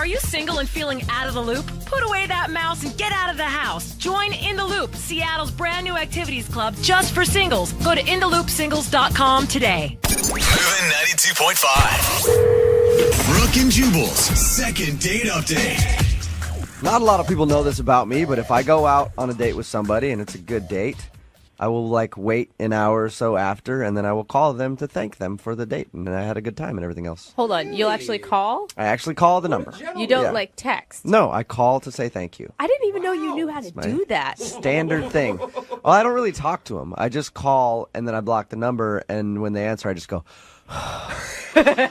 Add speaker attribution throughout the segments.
Speaker 1: Are you single and feeling out of the loop? Put away that mouse and get out of the house. Join In the Loop, Seattle's brand new activities club just for singles. Go to intheloopsingles.com today.
Speaker 2: Moving 92.5. Brooke and Jubal's second date update.
Speaker 3: Not a lot of people know this about me, but if I go out on a date with somebody and it's a good date, I will wait an hour or so after, and then I will call them to thank them for the date, and I had a good time and everything else.
Speaker 4: Hold on, you'll actually call?
Speaker 3: I actually call the number.
Speaker 4: You don't text?
Speaker 3: No, I call to say thank you.
Speaker 4: I didn't even know you knew how to do that.
Speaker 3: Standard thing. Well, I don't really talk to them. I just call, and then I block the number, and when they answer, I just go,
Speaker 4: Okay.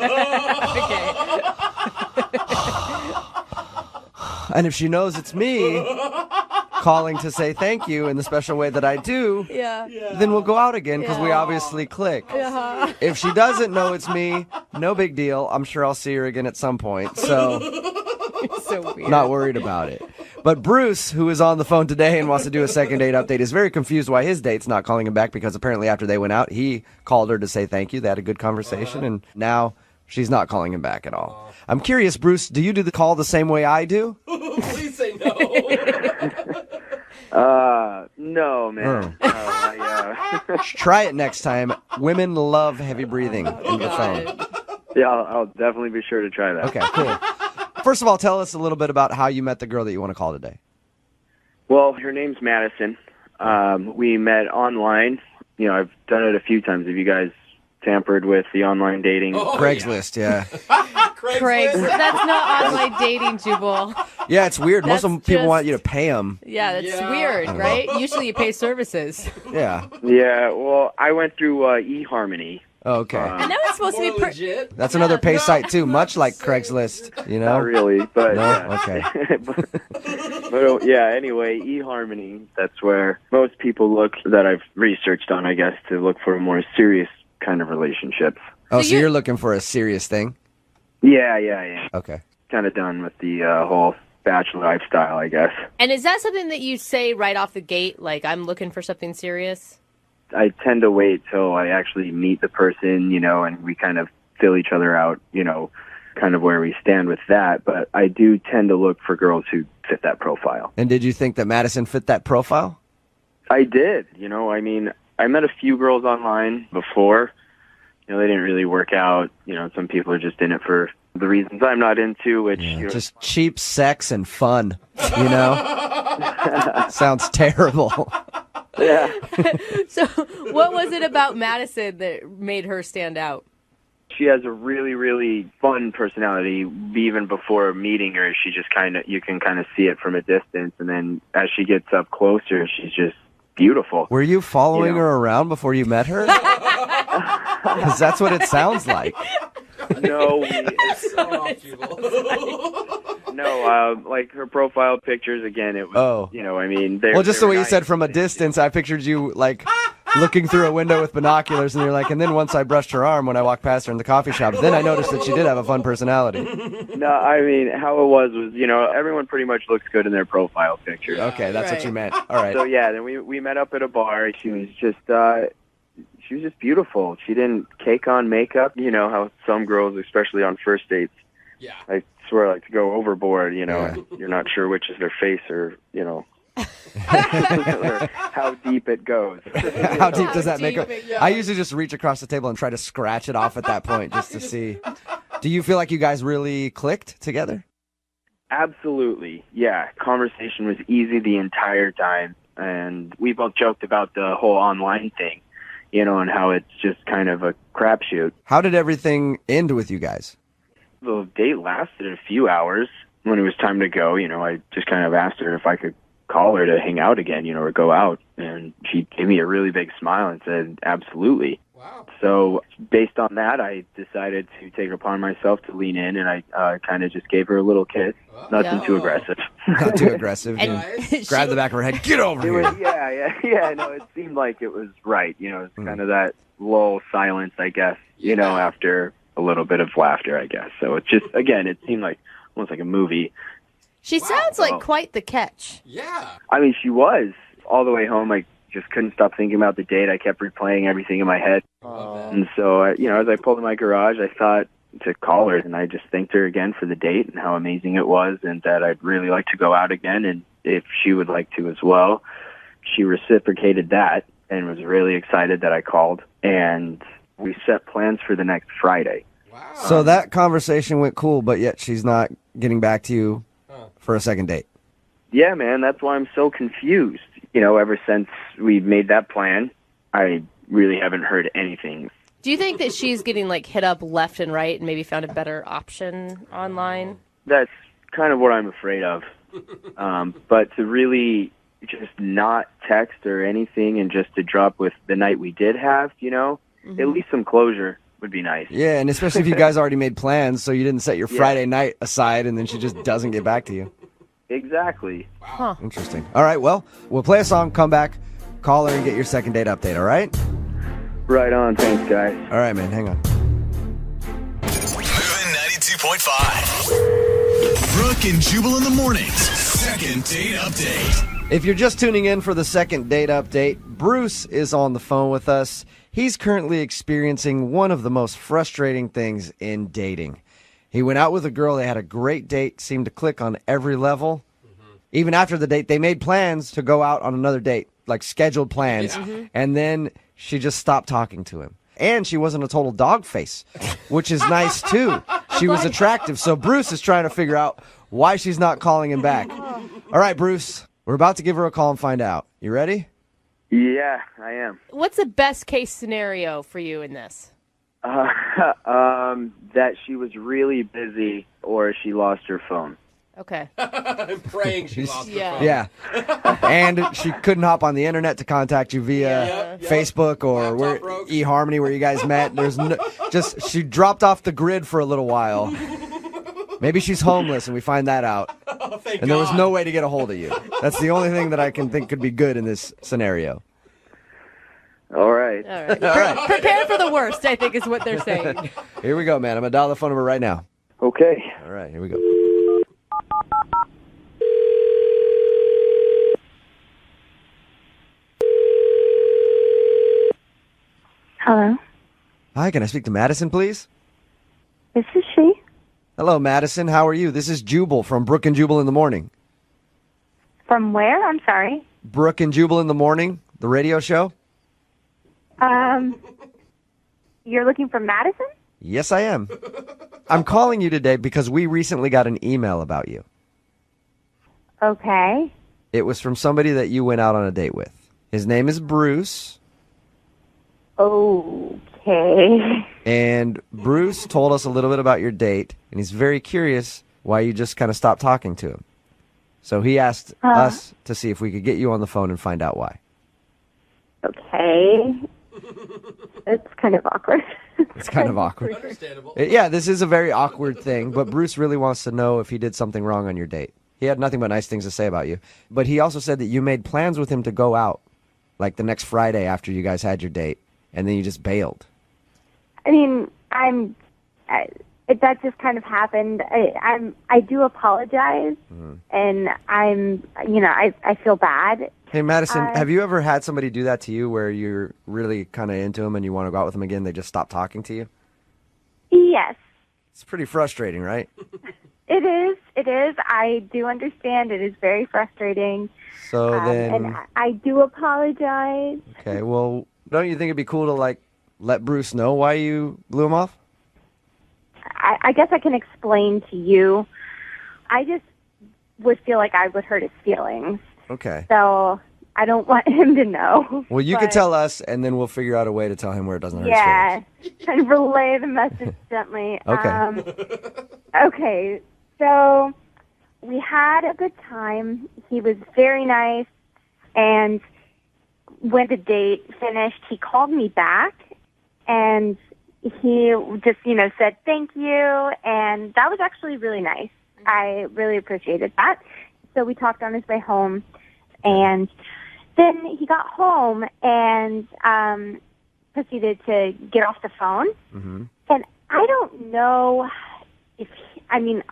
Speaker 3: and if she knows it's me calling to say thank you in the special way that I do, then we'll go out again because we obviously click. If she doesn't know it's me, no big deal. I'm sure I'll see her again at some point. So,
Speaker 4: So weird.
Speaker 3: not worried about it. But Bruce, who is on the phone today and wants to do a second date update, is very confused why his date's not calling him back because apparently after they went out, he called her to say thank you. They had a good conversation, and now she's not calling him back at all. I'm curious, Bruce, do you do the call the same way I do?
Speaker 5: Please say no.
Speaker 6: No, man.
Speaker 3: Try it next time. Women love heavy breathing in the phone.
Speaker 6: Yeah, I'll definitely be sure to try that.
Speaker 3: Okay, cool. First of all, tell us a little bit about how you met the girl that you want to call today.
Speaker 6: Well, her name's Madison. We met online. You know, I've done it a few times. Have you guys tampered with the online dating?
Speaker 3: Craigslist, yeah.
Speaker 4: Craig, that's not online dating, Jubal.
Speaker 3: Yeah, it's weird. Most
Speaker 4: That's
Speaker 3: of people
Speaker 4: just-
Speaker 3: want you to pay them.
Speaker 4: Yeah, that's weird, right? Usually you pay services.
Speaker 3: Yeah.
Speaker 6: Yeah, well, I went through eHarmony.
Speaker 3: Okay.
Speaker 4: And that was supposed to be...
Speaker 5: legit.
Speaker 3: That's another pay site, too, much like Craigslist, you know?
Speaker 6: Not really, but
Speaker 3: No?
Speaker 6: yeah.
Speaker 3: Okay.
Speaker 6: But yeah, anyway, eHarmony, that's where most people look that I've researched on, I guess, to look for a more serious kind of relationships.
Speaker 3: Oh,
Speaker 4: So
Speaker 3: so you're looking for a serious thing?
Speaker 6: Yeah.
Speaker 3: Okay.
Speaker 6: Kind of done with the whole bachelor lifestyle, I guess.
Speaker 4: And is that something that you say right off the gate, like, I'm looking for something serious?
Speaker 6: I tend to wait till I actually meet the person, you know, and we kind of fill each other out, you know, kind of where we stand with that. But I do tend to look for girls who fit that profile.
Speaker 3: And did you think that Madison fit that profile?
Speaker 6: I did, you know, I mean, I met a few girls online before. You know, they didn't really work out. You know, some people are just in it for the reasons I'm not into, which, you know,
Speaker 3: Just cheap sex and fun, you know? Sounds terrible.
Speaker 6: yeah.
Speaker 4: So what was it about Madison that made her stand out?
Speaker 6: She has a really, really fun personality. Even before meeting her, she just you can kind of see it from a distance. And then as she gets up closer, she's just beautiful.
Speaker 3: Were you following
Speaker 6: You know.
Speaker 3: her around before you met her? Because that's what it sounds like.
Speaker 6: No,
Speaker 5: No.
Speaker 6: like her profile pictures, again, it was, you know, I mean,
Speaker 3: Well, just the way you
Speaker 6: nice.
Speaker 3: said from a distance, I pictured you, looking through a window with binoculars, and you're like, and then once I brushed her arm when I walked past her in the coffee shop, then I noticed that she did have a fun personality.
Speaker 6: No, I mean, how it was, you know, everyone pretty much looks good in their profile pictures.
Speaker 3: Okay, that's what
Speaker 4: Right.
Speaker 3: you meant. All right.
Speaker 6: So, yeah, then we met up at a bar. She was just beautiful. She didn't cake on makeup. You know how some girls, especially on first dates,
Speaker 5: Yeah.
Speaker 6: I swear, like to go overboard, you know,
Speaker 3: Yeah.
Speaker 6: and you're not sure which is their face or, you know, or how deep it goes.
Speaker 3: How deep does that make
Speaker 4: deep
Speaker 3: it?
Speaker 4: it
Speaker 3: I usually just reach across the table and try to scratch it off at that point just to see. Do you feel like you guys really clicked together?
Speaker 6: Absolutely. Yeah. Conversation was easy the entire time. And we both joked about the whole online thing, you know, and how it's just kind of a crapshoot.
Speaker 3: How did everything end with you guys?
Speaker 6: The date lasted a few hours. When it was time to go, you know, I just kind of asked her if I could call her to hang out again, you know, or go out. And she gave me a really big smile and said, absolutely.
Speaker 5: Wow.
Speaker 6: So based on that, I decided to take it upon myself to lean in, and I kind of just gave her a little kiss. Nothing too aggressive.
Speaker 3: Not too aggressive.
Speaker 4: And
Speaker 3: You grab the back of her head. Get over
Speaker 6: It
Speaker 3: here.
Speaker 6: was, yeah. No, it seemed like it was right. You know, it's kind of that lull silence, I guess, you know, after a little bit of laughter, I guess. So it just, again, it seemed like almost like a movie.
Speaker 4: she sounds like quite the catch.
Speaker 5: Yeah.
Speaker 6: I mean, she was. All the way home, I just couldn't stop thinking about the date. I kept replaying everything in my head.
Speaker 5: Love that.
Speaker 6: And so, you know, as I pulled in my garage, I thought, to call her, and I just thanked her again for the date and how amazing it was, and that I'd really like to go out again, and if she would like to as well. She reciprocated that and was really excited that I called, and we set plans for the next Friday.
Speaker 3: So that conversation went cool, but yet she's not getting back to you for a second date.
Speaker 6: Yeah, man, that's why I'm so confused. You know, ever since we made that plan, I really haven't heard anything.
Speaker 4: Do you think that she's getting like hit up left and right and maybe found a better option online?
Speaker 6: That's kind of what I'm afraid of. But to really just not text or anything and just to drop with the night we did have, you know, at least some closure would be nice.
Speaker 3: Yeah, and especially if you guys already made plans, so you didn't set your Friday night aside and then she just doesn't get back to you.
Speaker 6: Exactly.
Speaker 4: Huh.
Speaker 3: Interesting. All right, well, we'll play a song, come back, call her, and get your second date update, all right?
Speaker 6: Right on. Thanks, guys.
Speaker 3: All right, man, hang on.
Speaker 2: Moving 92.5. Brooke and Jubal in the mornings. Second date update.
Speaker 3: If you're just tuning in for the second date update, Bruce is on the phone with us. He's currently experiencing one of the most frustrating things in dating. He went out with a girl, they had a great date, seemed to click on every level. Even after the date, they made plans to go out on another date, like scheduled plans, and then she just stopped talking to him. And she wasn't a total dog face, which is nice too. She was attractive, so Bruce is trying to figure out why she's not calling him back. All right, Bruce, we're about to give her a call and find out. You ready?
Speaker 6: Yeah, I am.
Speaker 4: What's the best case scenario for you in this?
Speaker 6: That she was really busy or she lost her phone.
Speaker 4: Okay.
Speaker 5: I'm praying she lost her phone.
Speaker 3: Yeah. And she couldn't hop on the internet to contact you via Facebook or eHarmony where you guys met. There's she dropped off the grid for a little while. Maybe she's homeless and we find that out.
Speaker 5: Thank
Speaker 3: And there was
Speaker 5: God.
Speaker 3: no way to get a hold of you. That's the only thing that I can think could be good in this scenario.
Speaker 6: All right.
Speaker 4: All right. Prepare for the worst, I think is what they're saying.
Speaker 3: Here we go, man. I'm going to dial the phone number right now.
Speaker 6: Okay.
Speaker 3: All right, here we go.
Speaker 7: Hello,
Speaker 3: Hi, can I speak to Madison, please?
Speaker 7: this is she.
Speaker 3: Hello, Madison. How are you? This is Jubal from Brooke and Jubal in the Morning.
Speaker 7: From where? I'm sorry.
Speaker 3: Brooke and Jubal in the Morning, the radio show?
Speaker 7: You're looking for Madison?
Speaker 3: Yes, I am. I'm calling you today because we recently got an email about you.
Speaker 7: Okay.
Speaker 3: It was from somebody that you went out on a date with. His name is Bruce,
Speaker 7: Okay.
Speaker 3: and Bruce told us a little bit about your date, and he's very curious why you just kind of stopped talking to him. So he asked us to see if we could get you on the phone and find out why.
Speaker 7: Okay. It's kind of awkward.
Speaker 3: It's kind of awkward.
Speaker 5: Understandable.
Speaker 3: Yeah, this is a very awkward thing, but Bruce really wants to know if he did something wrong on your date. He had nothing but nice things to say about you. But he also said that you made plans with him to go out, like the next Friday after you guys had your date, and then you just bailed.
Speaker 7: I mean, that just kind of happened. I do apologize, and I feel bad.
Speaker 3: Hey, Madison, have you ever had somebody do that to you where you're really kind of into them and you want to go out with them again, they just stop talking to you?
Speaker 7: Yes,
Speaker 3: It's pretty frustrating, right?
Speaker 7: it is. It is. I do understand. It is very frustrating.
Speaker 3: So
Speaker 7: And
Speaker 3: then,
Speaker 7: I do apologize.
Speaker 3: okay, well, don't you think it'd be cool to, like, let Bruce know why you blew him off?
Speaker 7: I guess I can explain to you. I just would feel like I would hurt his feelings.
Speaker 3: Okay.
Speaker 7: So I don't want him to know.
Speaker 3: Well, you can
Speaker 7: but,
Speaker 3: tell us, and then we'll figure out a way to tell him where it doesn't hurt his
Speaker 7: Yeah,
Speaker 3: feelings.
Speaker 7: kind of relay the message gently.
Speaker 3: Okay.
Speaker 7: Okay, so we had a good time. He was very nice, and when the date finished, he called me back, and he just, said thank you, and that was actually really nice. I really appreciated that. So we talked on his way home, and then he got home and proceeded to get off the phone.
Speaker 3: Mm-hmm.
Speaker 7: And I don't know if,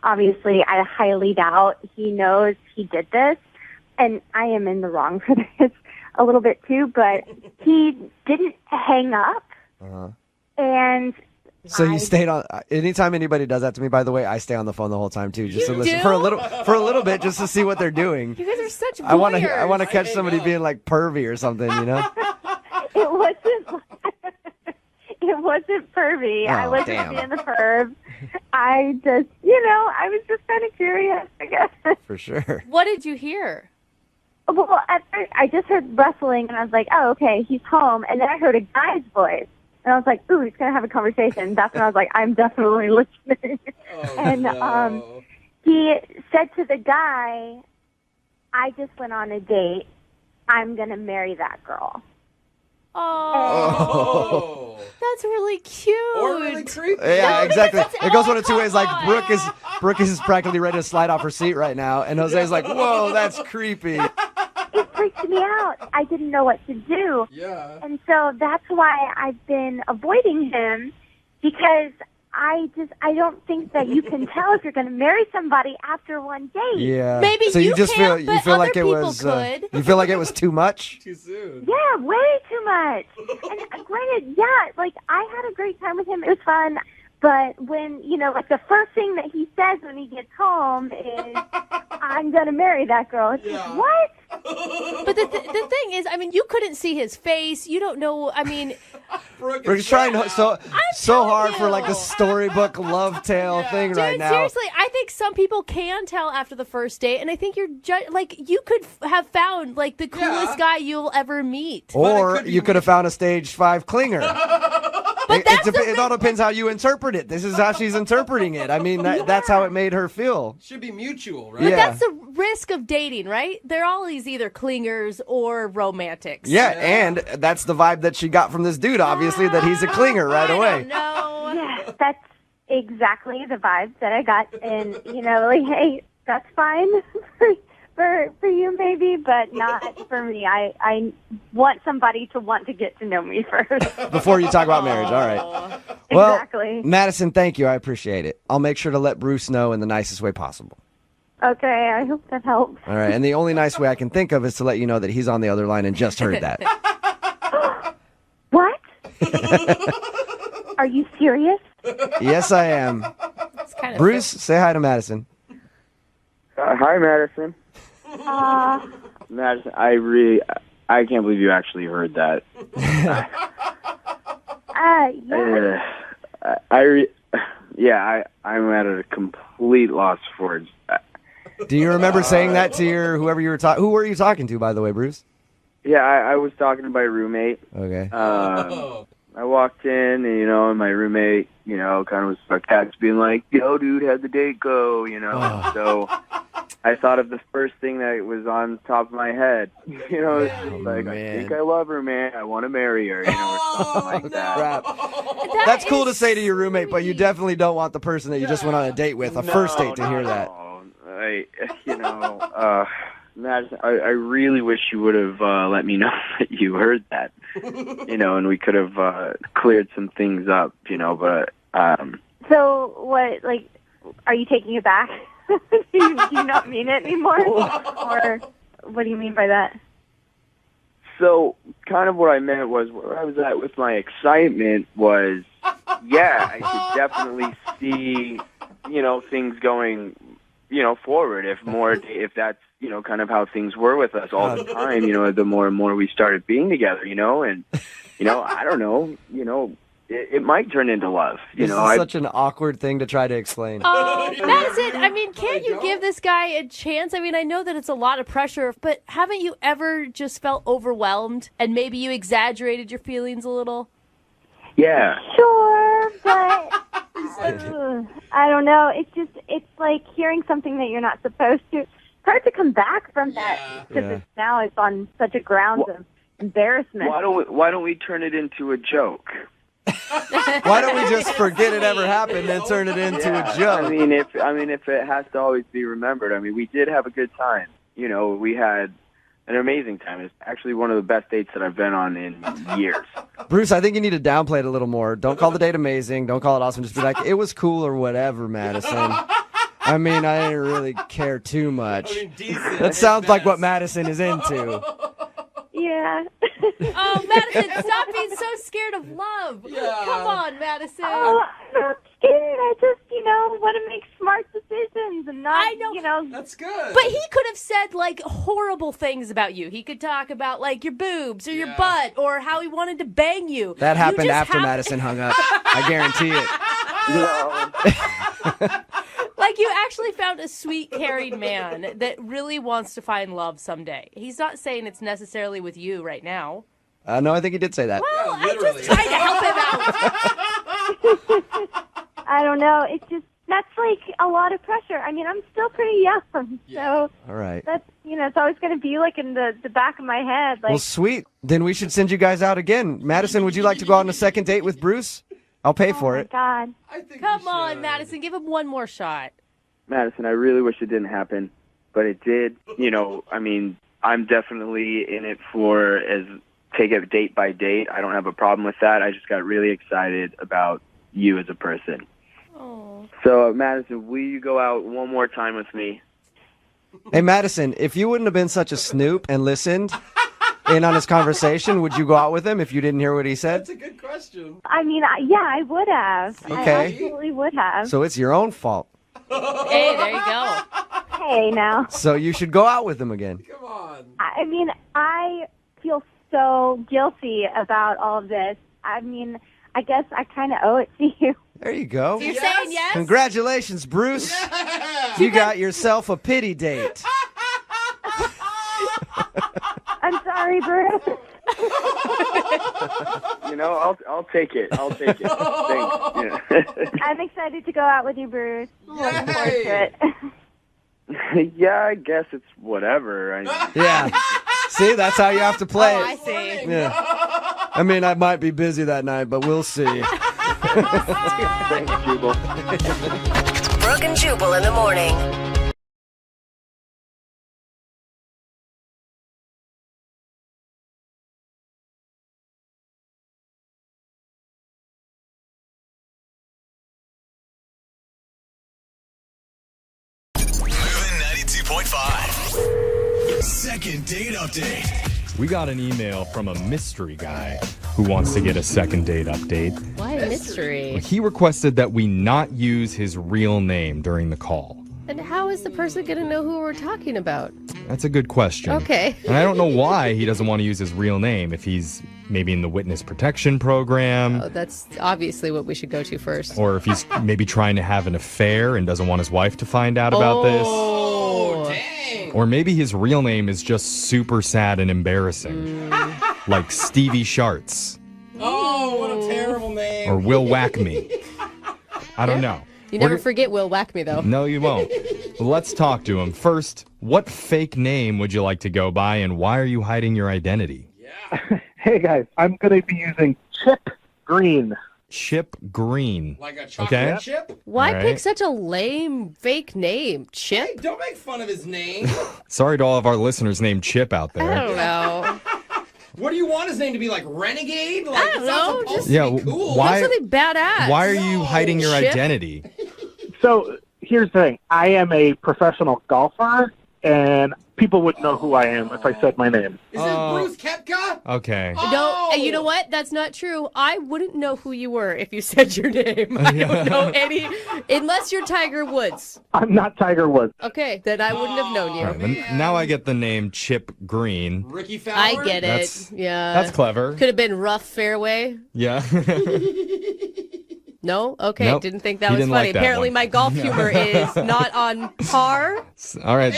Speaker 7: obviously, I highly doubt he knows he did this, and I am in the wrong for this a little bit too, but he didn't hang up.
Speaker 3: Uh-huh.
Speaker 7: And
Speaker 3: So you stayed on. Anytime anybody does that to me, by the way, I stay on the phone the whole time too, just to listen
Speaker 4: do?
Speaker 3: for a little bit, just to see what they're doing.
Speaker 4: You guys are such voyeurs.
Speaker 3: I want to catch somebody being like pervy or something, you know?
Speaker 7: It wasn't. It wasn't pervy. I
Speaker 3: Oh,
Speaker 7: wasn't
Speaker 3: damn.
Speaker 7: being the perv. I just, I was just kind of curious, I guess.
Speaker 3: For sure.
Speaker 4: What did you hear?
Speaker 7: Well, at first, I just heard rustling, and I was like, oh, okay, he's home. And then I heard a guy's voice. And I was like, ooh, he's going to have a conversation. That's when I was like, I'm definitely listening. He said to the guy, I just went on a date. I'm going to marry that girl.
Speaker 4: Oh, that's really cute.
Speaker 5: Or really creepy.
Speaker 3: Yeah, exactly.
Speaker 4: that's
Speaker 3: It goes one of two
Speaker 4: all
Speaker 3: ways. Like
Speaker 4: fine.
Speaker 3: Brooke is practically ready to slide off her seat right now, and Jose's like, "Whoa, that's creepy."
Speaker 7: It freaked me out. I didn't know what to do.
Speaker 5: Yeah.
Speaker 7: And so that's why I've been avoiding him, because I don't think that you can tell if you're going to marry somebody after one date.
Speaker 3: Yeah.
Speaker 4: Maybe
Speaker 3: so
Speaker 4: you
Speaker 3: just
Speaker 4: can't,
Speaker 3: feel
Speaker 4: but
Speaker 3: feel like
Speaker 4: other
Speaker 3: it
Speaker 4: people
Speaker 3: was
Speaker 4: could.
Speaker 3: you feel like it was too much.
Speaker 5: Too soon.
Speaker 7: Yeah, way too much. And granted, like I had a great time with him. It was fun. But when, like the first thing that he says when he gets home is, I'm going to marry that girl. It's like, what?
Speaker 4: But the thing is, I mean, you couldn't see his face. You don't know. I mean,
Speaker 3: Brooke's trying so
Speaker 4: telling
Speaker 3: hard for
Speaker 4: you.
Speaker 3: like the storybook love tale thing
Speaker 4: dude,
Speaker 3: right now.
Speaker 4: seriously, I think some people can tell after the first date, and I think you're you could have found like the coolest guy you'll ever meet.
Speaker 3: Or you could have found a stage 5 clinger.
Speaker 4: But
Speaker 3: It all depends how you interpret it. This is how she's interpreting it. I mean, that's how it made her feel.
Speaker 5: Should be mutual, right?
Speaker 3: Yeah.
Speaker 4: That's the risk of dating, right? They're always either clingers or romantics.
Speaker 3: Yeah, and that's the vibe that she got from this dude, obviously, that he's a clinger right away.
Speaker 4: No.
Speaker 7: Yeah, that's exactly the vibe that I got. And, like, hey, that's fine for you maybe, but not for me. I want somebody to want to get to know me first.
Speaker 3: Before you talk about marriage, all right. Well,
Speaker 7: Exactly.
Speaker 3: Madison, thank you. I appreciate it. I'll make sure to let Bruce know in the nicest way possible.
Speaker 7: Okay, I hope that helps.
Speaker 3: All right, and the only nice way I can think of is to let you know that he's on the other line and just heard that.
Speaker 7: What? Are you serious?
Speaker 3: Yes, I am.
Speaker 4: It's kind of
Speaker 3: Bruce, say hi to Madison.
Speaker 6: Hi, Madison. Madison, I can't believe you actually heard that.
Speaker 7: Yeah.
Speaker 6: I'm at a complete loss for words.
Speaker 3: Do you remember saying that to whoever you were talking? Who were you talking to, by the way, Bruce?
Speaker 6: Yeah, I was talking to my roommate.
Speaker 3: Okay.
Speaker 6: I walked in, and my roommate, kind of was sarcastic, being like, "Yo, dude, how'd the date go?" So I thought of the first thing that was on top of my head. It's like, I think I love her, man. I want to marry her, or something like that.
Speaker 3: Crap. That's cool to say to your roommate, but you definitely don't want the person that you just went on a date with, a first date, to hear that.
Speaker 6: Madison, I really wish you would have let me know that you heard that, and we could have cleared some things up, but...
Speaker 7: So, what, like, are you taking it back? do you not mean it anymore? Or what do you mean by that?
Speaker 6: So, kind of what I meant was, where I was at with my excitement was, I could definitely see, things going, forward if that's, kind of how things were with us all the time, the more and more we started being together, and, I don't know, it might turn into love,
Speaker 3: This is such an awkward thing to try to explain.
Speaker 4: Oh, Madison, I mean, can't you give this guy a chance? I mean, I know that it's a lot of pressure, but haven't you ever just felt overwhelmed and maybe you exaggerated your feelings a little?
Speaker 6: Yeah.
Speaker 7: Sure, but I don't know. It's like hearing something that you're not supposed to. It's hard to come back from that because now it's on such a grounds of embarrassment.
Speaker 6: Why don't we turn it into a joke?
Speaker 3: Why don't we just forget it ever happened and turn it into a joke?
Speaker 6: I mean, if it has to always be remembered, we did have a good time. We had an amazing time. It's actually one of the best dates that I've been on in years.
Speaker 3: Bruce, I think you need to downplay it a little more. Don't call the date amazing. Don't call it awesome. Just be like, it was cool or whatever, Madison. I didn't really care too much.
Speaker 5: Decent.
Speaker 3: That sounds like what Madison is into.
Speaker 7: Yeah.
Speaker 4: Oh, Madison, stop being so scared of love.
Speaker 5: Yeah.
Speaker 4: Come on, Madison.
Speaker 7: Oh, I'm not scared. I just, want to make smart decisions and not,
Speaker 4: I know.
Speaker 5: That's good.
Speaker 4: But he could have said, like, horrible things about you. He could talk about, like, your boobs or your butt or how he wanted to bang you.
Speaker 3: That
Speaker 4: You
Speaker 3: happened
Speaker 4: just
Speaker 3: after Madison hung up. I guarantee it.
Speaker 4: Like, you actually found a sweet, caring man that really wants to find love someday. He's not saying it's necessarily with you right now.
Speaker 3: No, I think he did say that.
Speaker 4: Well, I'm
Speaker 5: literally.
Speaker 4: just trying to help him out.
Speaker 7: I don't know. It's just, that's like a lot of pressure. I mean, I'm still pretty young, so
Speaker 3: All right.
Speaker 7: that's, it's always going to be like in the back of my head. Like,
Speaker 3: Well, sweet. Then we should send you guys out again. Madison, would you like to go on a second date with Bruce? I'll pay for
Speaker 7: oh
Speaker 3: it.
Speaker 7: my God.
Speaker 5: I think
Speaker 4: Come
Speaker 5: we
Speaker 4: on,
Speaker 5: should.
Speaker 4: Madison. Give him one more shot.
Speaker 6: Madison, I really wish it didn't happen, but it did. I'm definitely in it for take it date by date. I don't have a problem with that. I just got really excited about you as a person.
Speaker 4: Oh.
Speaker 6: So, Madison, will you go out one more time with me?
Speaker 3: Hey, Madison, if you wouldn't have been such a snoop and listened in on his conversation, would you go out with him if you didn't hear what he said?
Speaker 5: That's a good question.
Speaker 7: I mean, I would have.
Speaker 3: Okay.
Speaker 7: I absolutely would have.
Speaker 3: So it's your own fault.
Speaker 4: Hey, there you go.
Speaker 7: Hey, now.
Speaker 3: So you should go out with him again.
Speaker 5: Come on.
Speaker 7: I mean, I feel so guilty about all of this. I mean, I guess I kind of owe it to you.
Speaker 3: There you go.
Speaker 4: You're saying yes?
Speaker 3: Congratulations, Bruce. You got yourself a pity date.
Speaker 7: I'm sorry, Bruce.
Speaker 6: I'll take it. I'll take it. Thanks.
Speaker 7: I'm excited to go out with you, Bruce. Looking forward to it.
Speaker 6: Yeah, I guess it's whatever.
Speaker 3: Yeah. See, that's how you have to play
Speaker 4: Oh,
Speaker 3: it.
Speaker 4: I see.
Speaker 3: Yeah. I mean, I might be busy that night, but we'll see.
Speaker 6: Thanks, Jubal.
Speaker 8: Brooke and Jubal in the morning.
Speaker 2: Moving 92.5. Second date update.
Speaker 9: We got an email from a mystery guy who wants to get a second date update.
Speaker 4: Why a mystery?
Speaker 9: He requested that we not use his real name during the call.
Speaker 4: And how is the person going to know who we're talking about?
Speaker 9: That's a good question.
Speaker 4: Okay.
Speaker 9: And I don't know why he doesn't want to use his real name, if he's maybe in the witness protection program,
Speaker 4: Oh, that's obviously what we should go to first.
Speaker 9: or if he's maybe trying to have an affair and doesn't want his wife to find out about this.
Speaker 5: Oh, dang.
Speaker 9: Or maybe his real name is just super sad and embarrassing. Like Stevie Sharts
Speaker 5: Oh, what a terrible name.
Speaker 9: or Will Whack Me. I don't know.
Speaker 4: You
Speaker 9: We're
Speaker 4: never
Speaker 9: g-
Speaker 4: forget Will Whack Me, though.
Speaker 9: No, you won't. Let's talk to him. First, what fake name would you like to go by, and why are you hiding your identity?
Speaker 10: Hey guys, I'm going to be using Chip Green.
Speaker 9: Chip Green.
Speaker 5: Like a chocolate
Speaker 9: Okay.
Speaker 5: chip?
Speaker 4: Why
Speaker 9: All right.
Speaker 4: pick such a lame fake name? Chip?
Speaker 5: Hey, don't make fun of his name.
Speaker 9: Sorry to all of our listeners named Chip out
Speaker 4: I
Speaker 9: there.
Speaker 4: don't know.
Speaker 5: What do you want his name to be, like Renegade? Like,
Speaker 4: I don't
Speaker 5: it's not
Speaker 4: know,
Speaker 5: supposed
Speaker 4: just-
Speaker 5: to
Speaker 9: Yeah,
Speaker 5: be cool.
Speaker 9: why-
Speaker 4: Something badass.
Speaker 9: Why are you hiding your
Speaker 4: Chip?
Speaker 9: identity?
Speaker 10: So here's the thing. I am a professional golfer, and people would know who I am if I said my name.
Speaker 5: Is it Bruce Kepka?
Speaker 9: Okay.
Speaker 4: No, and you know what? That's not true. I wouldn't know who you were if you said your name. I don't know any, unless you're Tiger Woods.
Speaker 10: I'm not Tiger Woods.
Speaker 4: Okay, then I wouldn't have known you.
Speaker 9: All right, then now I get the name Chip Green.
Speaker 5: Ricky Fowler?
Speaker 4: I get it.
Speaker 9: That's-
Speaker 4: Yeah.
Speaker 9: That's clever.
Speaker 4: Could have been Rough Fairway.
Speaker 9: Yeah.
Speaker 4: No? Okay,
Speaker 9: Nope.
Speaker 4: didn't think that
Speaker 9: He
Speaker 4: was
Speaker 9: didn't
Speaker 4: funny.
Speaker 9: like that
Speaker 4: Apparently
Speaker 9: one.
Speaker 4: my golf humor is not on par.
Speaker 9: All right.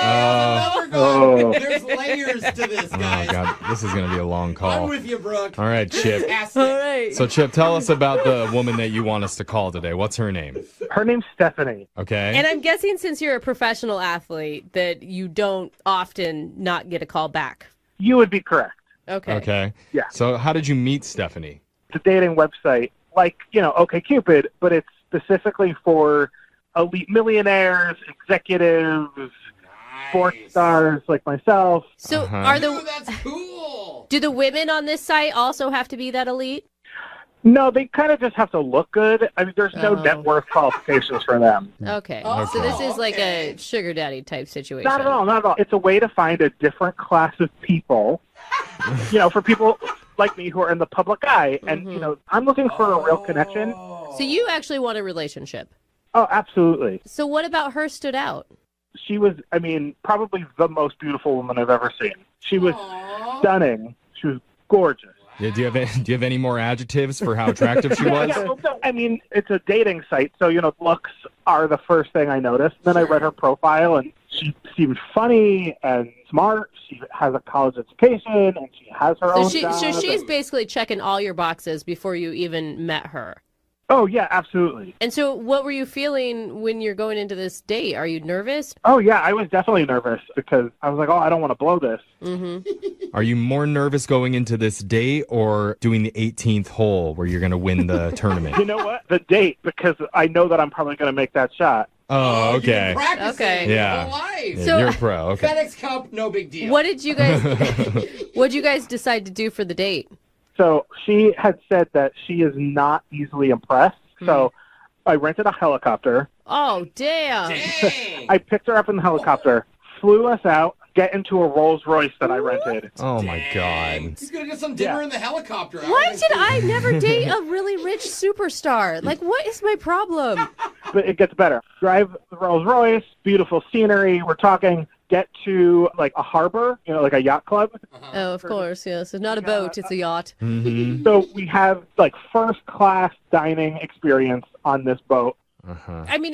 Speaker 10: Oh.
Speaker 5: There's layers to this,
Speaker 9: Oh,
Speaker 5: guys.
Speaker 9: God. This is going to be a long
Speaker 5: I'm
Speaker 9: call.
Speaker 5: with you, Brooke.
Speaker 9: All right, Chip.
Speaker 5: Fantastic.
Speaker 4: All right.
Speaker 9: So, Chip, tell us about the woman that you want us to call today. What's her name?
Speaker 10: Her name's Stephanie.
Speaker 9: Okay.
Speaker 4: And I'm guessing since you're a professional athlete that you don't often not get a call back.
Speaker 10: You would be correct.
Speaker 4: Okay.
Speaker 9: Okay.
Speaker 10: Yeah.
Speaker 9: So, how did you meet Stephanie?
Speaker 10: It's a dating website like, OkCupid, but it's specifically for elite millionaires, executives, sports stars like myself.
Speaker 4: So
Speaker 9: Uh-huh.
Speaker 4: are
Speaker 5: Dude,
Speaker 4: the
Speaker 5: that's cool.
Speaker 4: do the women on this site also have to be that elite?
Speaker 10: No, they kind of just have to look good. I mean, there's no
Speaker 4: Oh.
Speaker 10: net worth qualifications for them.
Speaker 4: Okay.
Speaker 5: Oh,
Speaker 4: So this is like
Speaker 5: okay.
Speaker 4: a sugar daddy type situation.
Speaker 10: Not at all, not at all. It's a way to find a different class of people for people like me who are in the public eye. And, I'm looking for a real connection.
Speaker 4: So you actually want a relationship?
Speaker 10: Oh, absolutely.
Speaker 4: So what about her stood out?
Speaker 10: She was, probably the most beautiful woman I've ever seen. She was stunning. She was gorgeous.
Speaker 9: Yeah, do you have any more adjectives for how attractive she was?
Speaker 10: It's a dating site, so, looks are the first thing I noticed. Then I read her profile, and she seemed funny and smart. She has a college education, and she has her own job.
Speaker 4: So she's basically checking all your boxes before you even met her.
Speaker 10: Oh, yeah, absolutely.
Speaker 4: And so what were you feeling when you're going into this date? Are you nervous?
Speaker 10: Oh, yeah, I was definitely nervous because I was like, I don't want to blow this.
Speaker 4: Mm-hmm.
Speaker 9: Are you more nervous going into this date or doing the 18th hole where you're going to win the tournament?
Speaker 10: You know what? The date, because I know that I'm probably going to make that shot.
Speaker 9: Oh, okay.
Speaker 5: Practicing
Speaker 9: Yeah.
Speaker 5: your whole life.
Speaker 9: Yeah,
Speaker 4: So-
Speaker 9: you're a pro. Okay.
Speaker 5: FedEx Cup, no big deal.
Speaker 4: What did you guys decide to do for the date?
Speaker 10: So she had said that she is not easily impressed. So I rented a helicopter.
Speaker 4: Oh, damn.
Speaker 5: Dang.
Speaker 10: I picked her up in the helicopter, flew us out, get into a Rolls Royce that I rented.
Speaker 9: Oh, my God.
Speaker 5: He's going to get some dinner in the helicopter.
Speaker 4: Why did I never date a really rich superstar? Like, what is my problem?
Speaker 10: But it gets better. Drive the Rolls Royce, beautiful scenery. We're talking get to like a harbor, like a yacht club.
Speaker 4: Oh, of course, yes. It's not a boat, it's a yacht.
Speaker 9: Mm-hmm.
Speaker 10: So we have like first class dining experience on this boat.
Speaker 9: Uh-huh.
Speaker 4: I mean,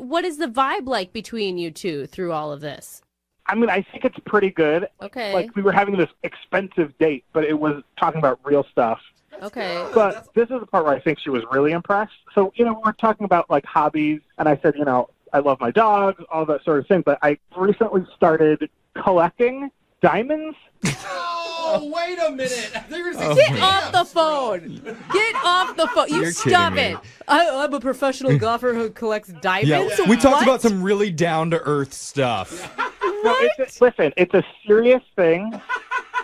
Speaker 4: what is the vibe like between you two through all of this?
Speaker 10: I think it's pretty good.
Speaker 4: Okay.
Speaker 10: Like we were having this expensive date, but it was talking about real stuff.
Speaker 4: Okay.
Speaker 10: But this is the part where I think she was really impressed. So, we were talking about like hobbies, and I said, I love my dogs, all that sort of thing, but I recently started collecting diamonds.
Speaker 5: Oh, wait a minute.
Speaker 4: Get off the phone. Get off the phone. You
Speaker 9: You're
Speaker 4: stop
Speaker 9: kidding
Speaker 4: it.
Speaker 9: me.
Speaker 4: I'm a professional golfer who collects diamonds.
Speaker 9: Yeah, we talked
Speaker 4: What?
Speaker 9: about some really down-to-earth stuff.
Speaker 10: No, listen, it's a serious thing.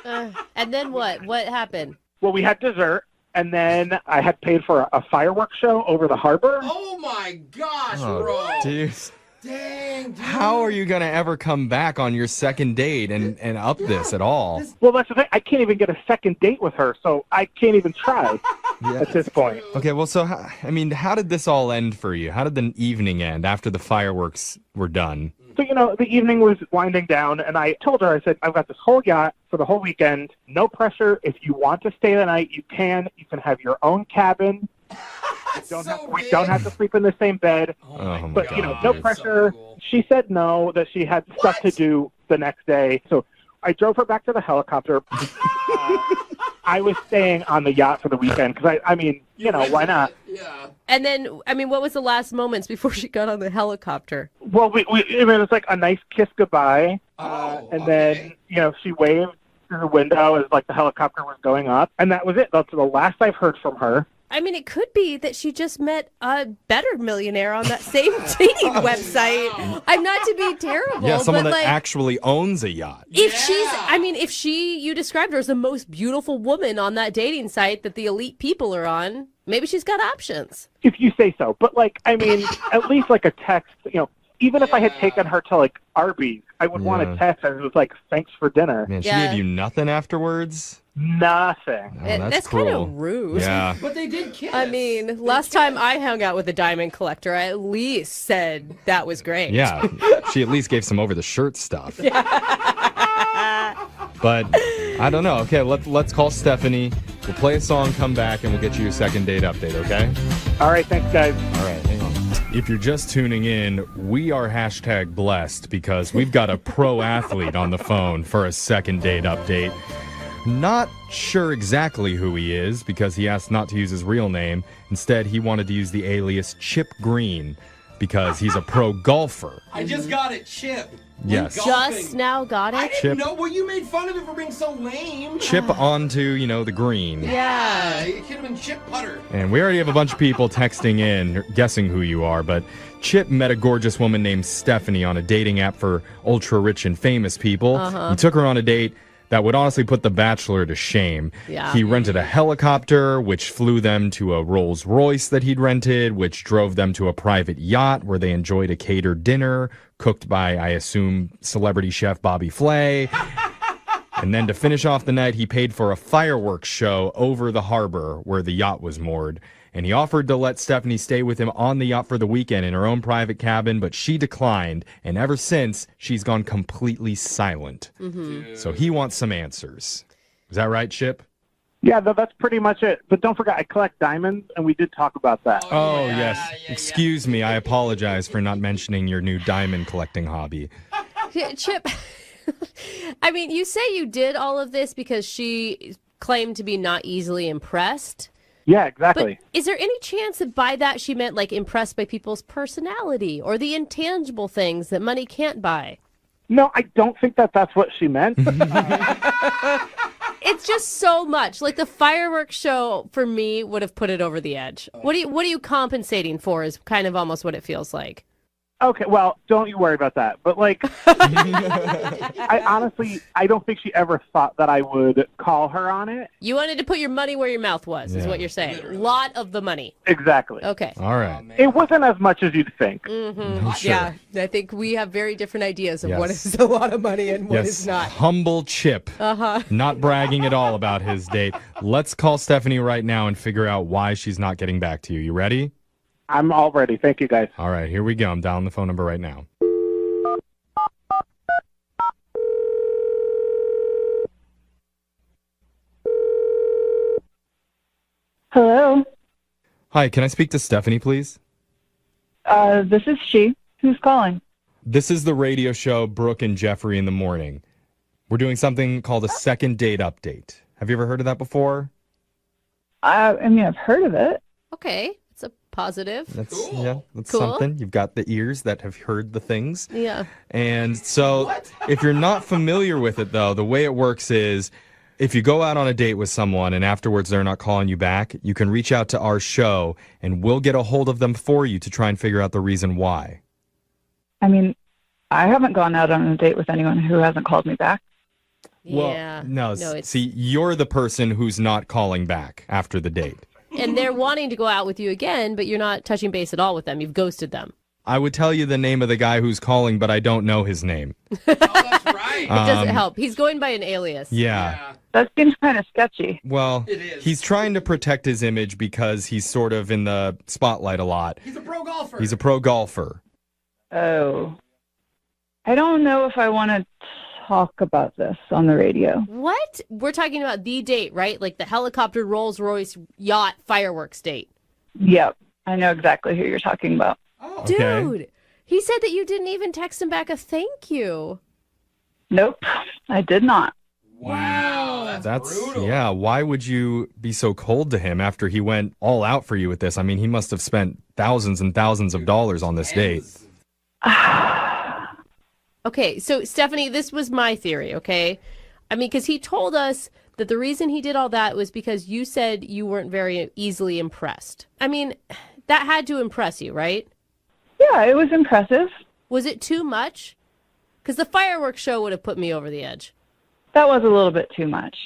Speaker 4: And then what? What happened?
Speaker 10: Well, we had dessert, and then I had paid for a fireworks show over the harbor.
Speaker 5: Oh, my gosh,
Speaker 9: Oh,
Speaker 5: bro.
Speaker 9: dude.
Speaker 5: Dang, dude.
Speaker 9: How are you going to ever come back on your second date and up this at all?
Speaker 10: Well, that's the thing. I can't even get a second date with her, so I can't even try at this point.
Speaker 9: Okay, well, so, how did this all end for you? How did the evening end after the fireworks were done?
Speaker 10: So, the evening was winding down, and I told her, I said, I've got this whole yacht for the whole weekend. No pressure. If you want to stay the night, you can. You can have your own cabin. We don't have to sleep in the same bed.
Speaker 9: Oh, my
Speaker 10: But,
Speaker 9: God.
Speaker 10: no pressure. She said no, that she had stuff to do the next day. So I drove her back to the helicopter. I was staying on the yacht for the weekend because, why not?
Speaker 5: Yeah.
Speaker 4: And then, what was the last moments before she got on the helicopter?
Speaker 10: Well, it was like a nice kiss goodbye. And then, she waved through the window as like the helicopter was going up. And that was it. That's the last I've heard from her.
Speaker 4: It could be that she just met a better millionaire on that same dating website. I'm not to be terrible,
Speaker 9: Yeah, someone
Speaker 4: but
Speaker 9: that actually owns a yacht.
Speaker 4: if you described her as the most beautiful woman on that dating site that the elite people are on, maybe she's got options.
Speaker 10: If you say so. But at least like a text, even if I had taken her to like Arby's, I would want to text her. It was like, thanks for dinner.
Speaker 9: Man, she gave you nothing afterwards?
Speaker 10: Nothing.
Speaker 9: Oh,
Speaker 4: That's
Speaker 9: cruel.
Speaker 4: kind of rude.
Speaker 9: Yeah.
Speaker 5: But they did kiss.
Speaker 4: Last time I hung out with a diamond collector, I at least said that was great.
Speaker 9: Yeah, she at least gave some over-the-shirt stuff. But I don't know. Okay, let's call Stephanie. We'll play a song, come back, and we'll get you a second date update, okay?
Speaker 10: All right, thanks, guys.
Speaker 9: All right, hang on. If you're just tuning in, we are #blessed because we've got a pro athlete on the phone for a second date update. Not sure exactly who he is because he asked not to use his real name. Instead, he wanted to use the alias Chip Green because he's a pro golfer.
Speaker 5: I just got it, Chip.
Speaker 9: Yes.
Speaker 4: Just now got it?
Speaker 5: I didn't know. Well, you made fun of it for being so lame.
Speaker 9: Chip onto, the green.
Speaker 5: Yeah, it could have been Chip Putter.
Speaker 9: And we already have a bunch of people texting in, guessing who you are, but Chip met a gorgeous woman named Stephanie on a dating app for ultra-rich and famous people.
Speaker 4: Uh-huh.
Speaker 9: He took her on a date that would honestly put The Bachelor to shame.
Speaker 4: Yeah.
Speaker 9: He rented a helicopter, which flew them to a Rolls Royce that he'd rented, which drove them to a private yacht where they enjoyed a catered dinner cooked by, I assume, celebrity chef Bobby Flay. And then to finish off the night, he paid for a fireworks show over the harbor where the yacht was moored. And he offered to let Stephanie stay with him on the yacht for the weekend in her own private cabin, but she declined. And ever since, she's gone completely silent. So he wants some answers. Is that right, Chip?
Speaker 10: Yeah, that's pretty much it. But don't forget, I collect diamonds, and we did talk about that.
Speaker 9: Oh, yes. Excuse me. I apologize for not mentioning your new diamond collecting hobby.
Speaker 4: Chip, I mean, you say you did all of this because she claimed to be not easily impressed.
Speaker 10: Yeah, exactly.
Speaker 4: But is there any chance that by that she meant like impressed by people's personality or the intangible things that money can't buy?
Speaker 10: No, I don't think that's what she meant.
Speaker 4: It's just so much. Like the fireworks show for me would have put it over the edge. What are you compensating for is kind of almost what it feels like.
Speaker 10: Okay, well, don't you worry about that. But, like, I don't think she ever thought that I would call her on it.
Speaker 4: You wanted to put your money where your mouth was, is what you're saying. A lot of the money.
Speaker 10: Exactly.
Speaker 4: Okay.
Speaker 9: All right.
Speaker 10: It wasn't as much as you'd think.
Speaker 4: Mm-hmm.
Speaker 9: Sure.
Speaker 4: Yeah, I think we have very different ideas of what is a lot of money and what is not.
Speaker 9: Humble Chip. Not bragging at all about his date. Let's call Stephanie right now and figure out why she's not getting back to you. You ready?
Speaker 10: I'm all ready. Thank you, guys.
Speaker 9: All right, here we go. I'm dialing the phone number right now.
Speaker 11: Hello.
Speaker 9: Hi, can I speak to Stephanie, please?
Speaker 11: This is she. Who's calling?
Speaker 9: This is the radio show Brooke and Jeffrey in the morning. We're doing something called a second date update. Have you ever heard of that before?
Speaker 11: I mean, I've heard of it.
Speaker 4: Okay, it's a positive.
Speaker 9: That's
Speaker 4: Cool.
Speaker 9: something. You've got the ears that have heard the things.
Speaker 4: Yeah.
Speaker 9: And so if you're not familiar with it, though, the way it works is if you go out on a date with someone and afterwards they're not calling you back, you can reach out to our show and we'll get a hold of them for you to try and figure out the reason why.
Speaker 11: I mean, I haven't gone out on a date with anyone who hasn't called me back.
Speaker 4: Yeah.
Speaker 9: No, see, you're the person who's not calling back after the date.
Speaker 4: And they're wanting to go out with you again, but you're not touching base at all with them. You've ghosted them.
Speaker 9: I would tell you the name of the guy who's calling, but I don't know his name.
Speaker 5: That's right.
Speaker 4: It doesn't help. He's going by an alias.
Speaker 9: Yeah.
Speaker 11: That seems kind of sketchy.
Speaker 9: Well,
Speaker 5: It is.
Speaker 9: he's trying to protect his image because he's sort of in the spotlight a lot.
Speaker 5: He's a pro golfer.
Speaker 9: He's a pro golfer.
Speaker 11: Oh. I don't know if I want to talk about this on the radio.
Speaker 4: What? We're talking about the date, right? Like the helicopter Rolls-Royce yacht fireworks date.
Speaker 11: Yep. I know exactly who you're talking about.
Speaker 5: Oh.
Speaker 9: Okay.
Speaker 4: Dude, he said that you didn't even text him back a thank you.
Speaker 11: Nope. I did not.
Speaker 5: Wow. That's brutal.
Speaker 9: Yeah, why would you be so cold to him after he went all out for you with this? I mean, he must have spent thousands and thousands of dollars on this date.
Speaker 4: Okay, so Stephanie, this was my theory, okay? I mean, because he told us that the reason he did all that was because you said you weren't very easily impressed. I mean, that had to impress you, right?
Speaker 11: Yeah, it was impressive.
Speaker 4: Was it too much? Because the fireworks show would have put me over the edge.
Speaker 11: That was a little bit too much.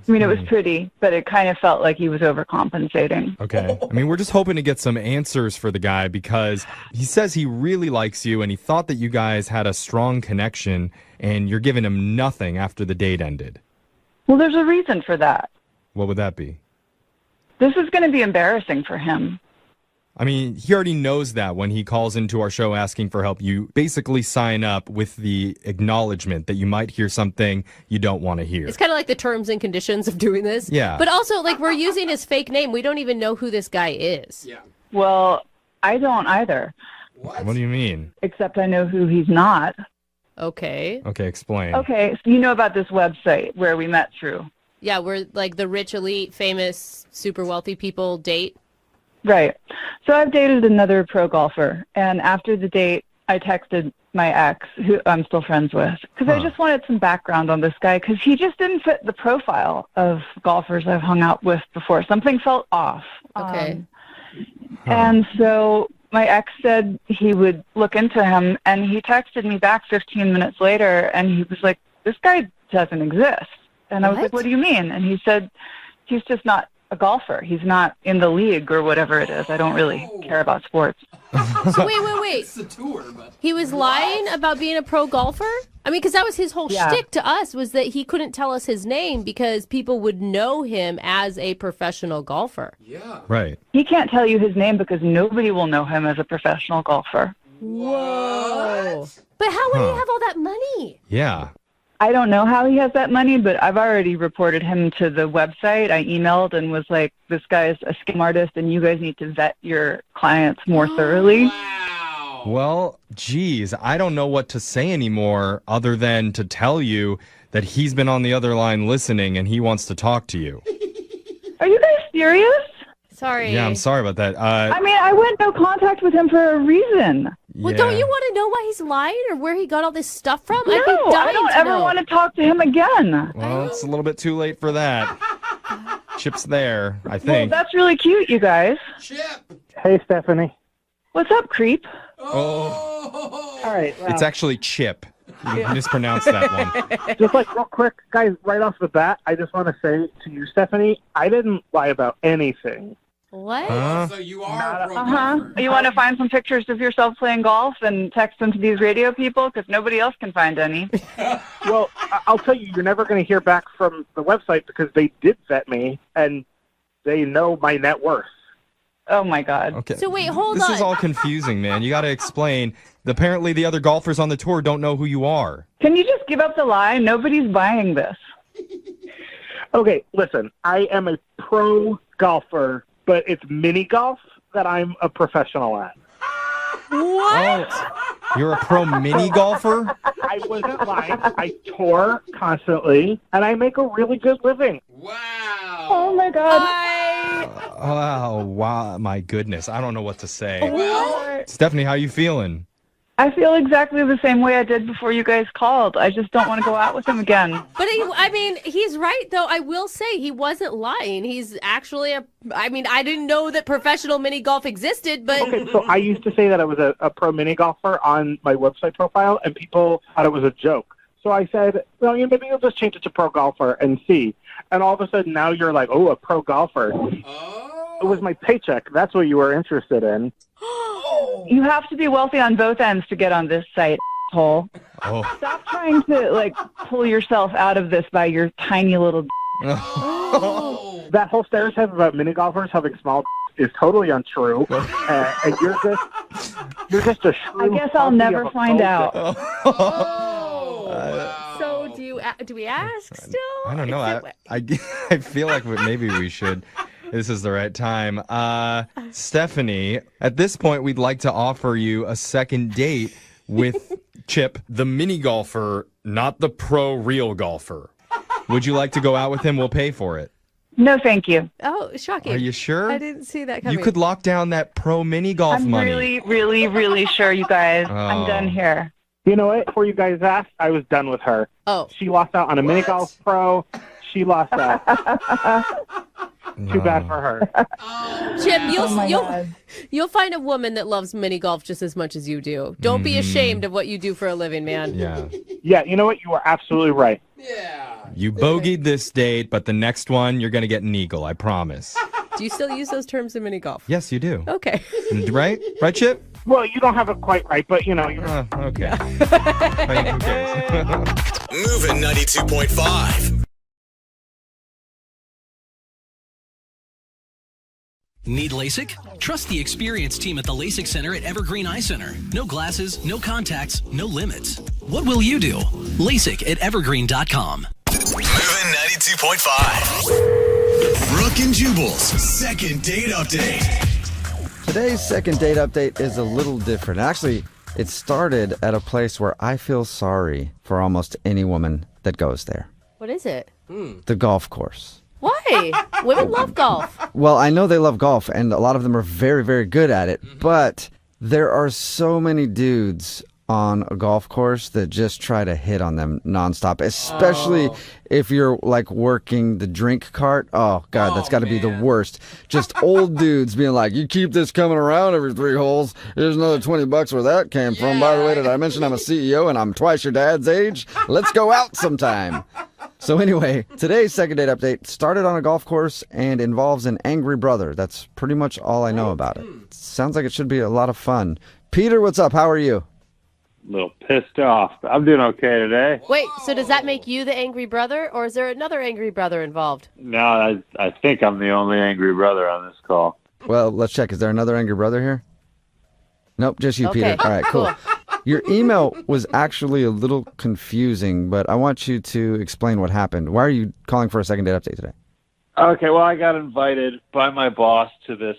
Speaker 11: I mean, it was pretty, but it kind of felt like he was overcompensating.
Speaker 9: Okay. I mean, we're just hoping to get some answers for the guy because he says he really likes you and he thought that you guys had a strong connection and you're giving him nothing after the date ended.
Speaker 11: Well, there's a reason for that.
Speaker 9: What would that be?
Speaker 11: This is going to be embarrassing for him.
Speaker 9: I mean, he already knows that when he calls into our show asking for help. You basically sign up with the acknowledgement that you might hear something you don't want to hear.
Speaker 4: It's kind of like the terms and conditions of doing this.
Speaker 9: Yeah.
Speaker 4: But also, like, we're using his fake name. We don't even know who this guy is.
Speaker 5: Yeah.
Speaker 11: Well, I don't either,
Speaker 5: What?
Speaker 9: What do you mean?
Speaker 11: except I know who he's not.
Speaker 4: Okay.
Speaker 9: Okay, explain.
Speaker 11: Okay, so you know about this website where we met through.
Speaker 4: Yeah, we're like the rich, elite, famous, super wealthy people date.
Speaker 11: Right. So I've dated another pro golfer, and after the date, I texted my ex, who I'm still friends with, because I just wanted some background on this guy, because he just didn't fit the profile of golfers I've hung out with before. Something felt off.
Speaker 4: Okay.
Speaker 11: And so my ex said he would look into him, and he texted me back 15 minutes later, and he was like, this guy doesn't exist. And I was like, what do you mean? And he said, he's just not a golfer. He's not in the league or whatever it is. I don't really care about sports.
Speaker 4: So wait.
Speaker 5: It's a tour, but
Speaker 4: He was lying about being a pro golfer? I mean, because that was his whole
Speaker 11: Yeah.
Speaker 4: shtick to us, was that he couldn't tell us his name because people would know him as a professional golfer.
Speaker 5: Yeah.
Speaker 9: Right.
Speaker 11: He can't tell you his name because nobody will know him as a professional golfer.
Speaker 4: Whoa. But how would he have all that money?
Speaker 9: Yeah.
Speaker 11: I don't know how he has that money, but I've already reported him to the website. I emailed and was like, this guy's a scam artist and you guys need to vet your clients more thoroughly.
Speaker 5: Wow.
Speaker 9: Well, geez, I don't know what to say anymore other than to tell you that he's been on the other line listening and he wants to talk to you.
Speaker 11: Are you guys serious?
Speaker 4: Sorry.
Speaker 9: Yeah, I'm sorry about that.
Speaker 11: I mean, I went no contact with him for a reason.
Speaker 4: Well,
Speaker 9: yeah.
Speaker 4: don't you want to know why he's lying or where he got all this stuff from?
Speaker 11: No,
Speaker 4: I'd be dying
Speaker 11: I don't
Speaker 4: to
Speaker 11: ever
Speaker 4: know.
Speaker 11: want to talk to him again.
Speaker 9: Well, it's a little bit too late for that. Chip's there, I
Speaker 11: Well,
Speaker 9: think.
Speaker 11: that's really cute, you guys.
Speaker 5: Chip.
Speaker 10: Hey, Stephanie.
Speaker 11: What's up, creep?
Speaker 5: Oh.
Speaker 10: All right.
Speaker 9: It's actually Chip. You mispronounced that one.
Speaker 10: Just like real quick, guys, right off the bat, I just want to say to you, Stephanie, I didn't lie about anything.
Speaker 4: What?
Speaker 9: Huh?
Speaker 5: So you are a pro
Speaker 11: Uh-huh.
Speaker 5: golfer.
Speaker 11: You want to find some pictures of yourself playing golf and text them to these radio people? Because nobody else can find any.
Speaker 10: Well, I'll tell you, you're never going to hear back from the website because they did vet me and they know my net worth.
Speaker 11: Oh, my God.
Speaker 9: Okay.
Speaker 4: So wait, hold
Speaker 9: This
Speaker 4: on.
Speaker 9: is all confusing, man. You got to explain. Apparently, the other golfers on the tour don't know who you are.
Speaker 11: Can you just give up the lie? Nobody's buying this.
Speaker 10: Okay, listen, I am a pro golfer, but it's mini golf that I'm a professional at.
Speaker 4: What?
Speaker 9: Oh, you're a pro mini golfer?
Speaker 10: I wasn't lying. I tour constantly, and I make a really good living.
Speaker 5: Wow.
Speaker 11: Oh, my God.
Speaker 9: Oh, wow. My goodness. I don't know what to say.
Speaker 5: Well,
Speaker 9: Stephanie, how you feeling?
Speaker 11: I feel exactly the same way I did before you guys called. I just don't want to go out with him again.
Speaker 4: But I mean, he's right, though. I will say he wasn't lying. He's actually I didn't know that professional mini golf existed, but
Speaker 10: Okay, so I used to say that I was a pro mini golfer on my website profile, and people thought it was a joke. So I said, well, maybe you'll just change it to pro golfer and see. And all of a sudden now you're like, oh, a pro golfer. It was my paycheck. That's what you were interested in.
Speaker 11: You have to be wealthy on both ends to get on this site, asshole.
Speaker 9: Oh.
Speaker 11: Stop trying to, pull yourself out of this by your tiny little...
Speaker 10: That whole stereotype about mini golfers having small is totally untrue. And you're just a shrew.
Speaker 11: I guess I'll never find out.
Speaker 4: So do we ask still?
Speaker 9: I don't know. I feel like maybe we should. This is the right time. Stephanie, at this point, we'd like to offer you a second date with Chip, the mini golfer, not the pro real golfer. Would you like to go out with him? We'll pay for it.
Speaker 11: No, thank you.
Speaker 4: Oh, shocking.
Speaker 9: Are you sure?
Speaker 4: I didn't see that coming.
Speaker 9: You could lock down that pro mini golf
Speaker 11: I'm
Speaker 9: money.
Speaker 11: really, really, really sure, you guys.
Speaker 9: Oh.
Speaker 11: I'm done here.
Speaker 10: You know what? Before you guys asked, I was done with her.
Speaker 4: Oh.
Speaker 10: She lost out on a mini golf pro. She lost out. Too bad for her.
Speaker 4: Chip,
Speaker 11: my God.
Speaker 4: you'll find a woman that loves mini golf just as much as you do. Don't be ashamed of what you do for a living, man.
Speaker 9: Yeah.
Speaker 10: Yeah, you know what? You are absolutely right.
Speaker 5: yeah.
Speaker 9: You bogeyed this date, but the next one, you're going to get an eagle, I promise.
Speaker 4: Do you still use those terms in mini golf?
Speaker 9: Yes, you do.
Speaker 4: Okay.
Speaker 9: Right? Right, Chip?
Speaker 10: Well, you don't have it quite right, but you're
Speaker 9: Okay. I mean, who cares?
Speaker 2: Moving 92.5.
Speaker 12: Need LASIK? Trust the experienced team at the LASIK Center at Evergreen Eye Center. No glasses, no contacts, no limits. What will you do? LASIK at evergreen.com.
Speaker 2: Moving 92.5. Brooke and Jubal's second date update.
Speaker 3: Today's second date update is a little different. Actually, it started at a place where I feel sorry for almost any woman that goes there.
Speaker 4: What is it?
Speaker 3: The golf course.
Speaker 4: Why? Women love golf.
Speaker 3: Well, I know they love golf, and a lot of them are very, very good at it, but there are so many dudes on a golf course that just try to hit on them nonstop, especially if you're working the drink cart. Oh God, that's got to be the worst. Just old dudes being like, "You keep this coming around every 3 holes. Here's another $20 where that came from. By the way, did I mention I'm a CEO and I'm twice your dad's age? Let's go out sometime." So anyway, today's second date update started on a golf course and involves an angry brother. That's pretty much all I know about it. Sounds like it should be a lot of fun. Peter, what's up? How are you?
Speaker 13: little pissed off. I'm doing okay today.
Speaker 4: Wait, so does that make you the angry brother, or is there another angry brother involved?
Speaker 13: No, I think I'm the only angry brother on this call.
Speaker 3: Well, let's check. Is there another angry brother here? Nope, just you,
Speaker 4: Okay.
Speaker 3: Peter. All right, cool. Your email was actually a little confusing, but I want you to explain what happened. Why are you calling for a second date update today?
Speaker 13: Okay, well, I got invited by my boss to this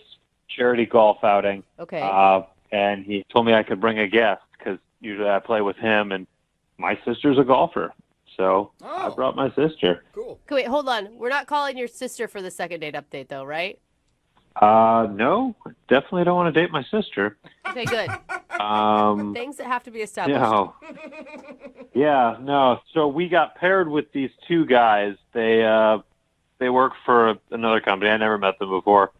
Speaker 13: charity golf outing.
Speaker 4: Okay.
Speaker 13: And he told me I could bring a guest because usually I play with him, and my sister's a golfer. So I brought my sister.
Speaker 4: Okay, wait, hold on. We're not calling your sister for the second date update, though, right?
Speaker 13: No, definitely don't want to date my sister.
Speaker 4: Okay, good. Things that have to be established.
Speaker 13: No. Yeah, no. So we got paired with these two guys. They work for another company. I never met them before.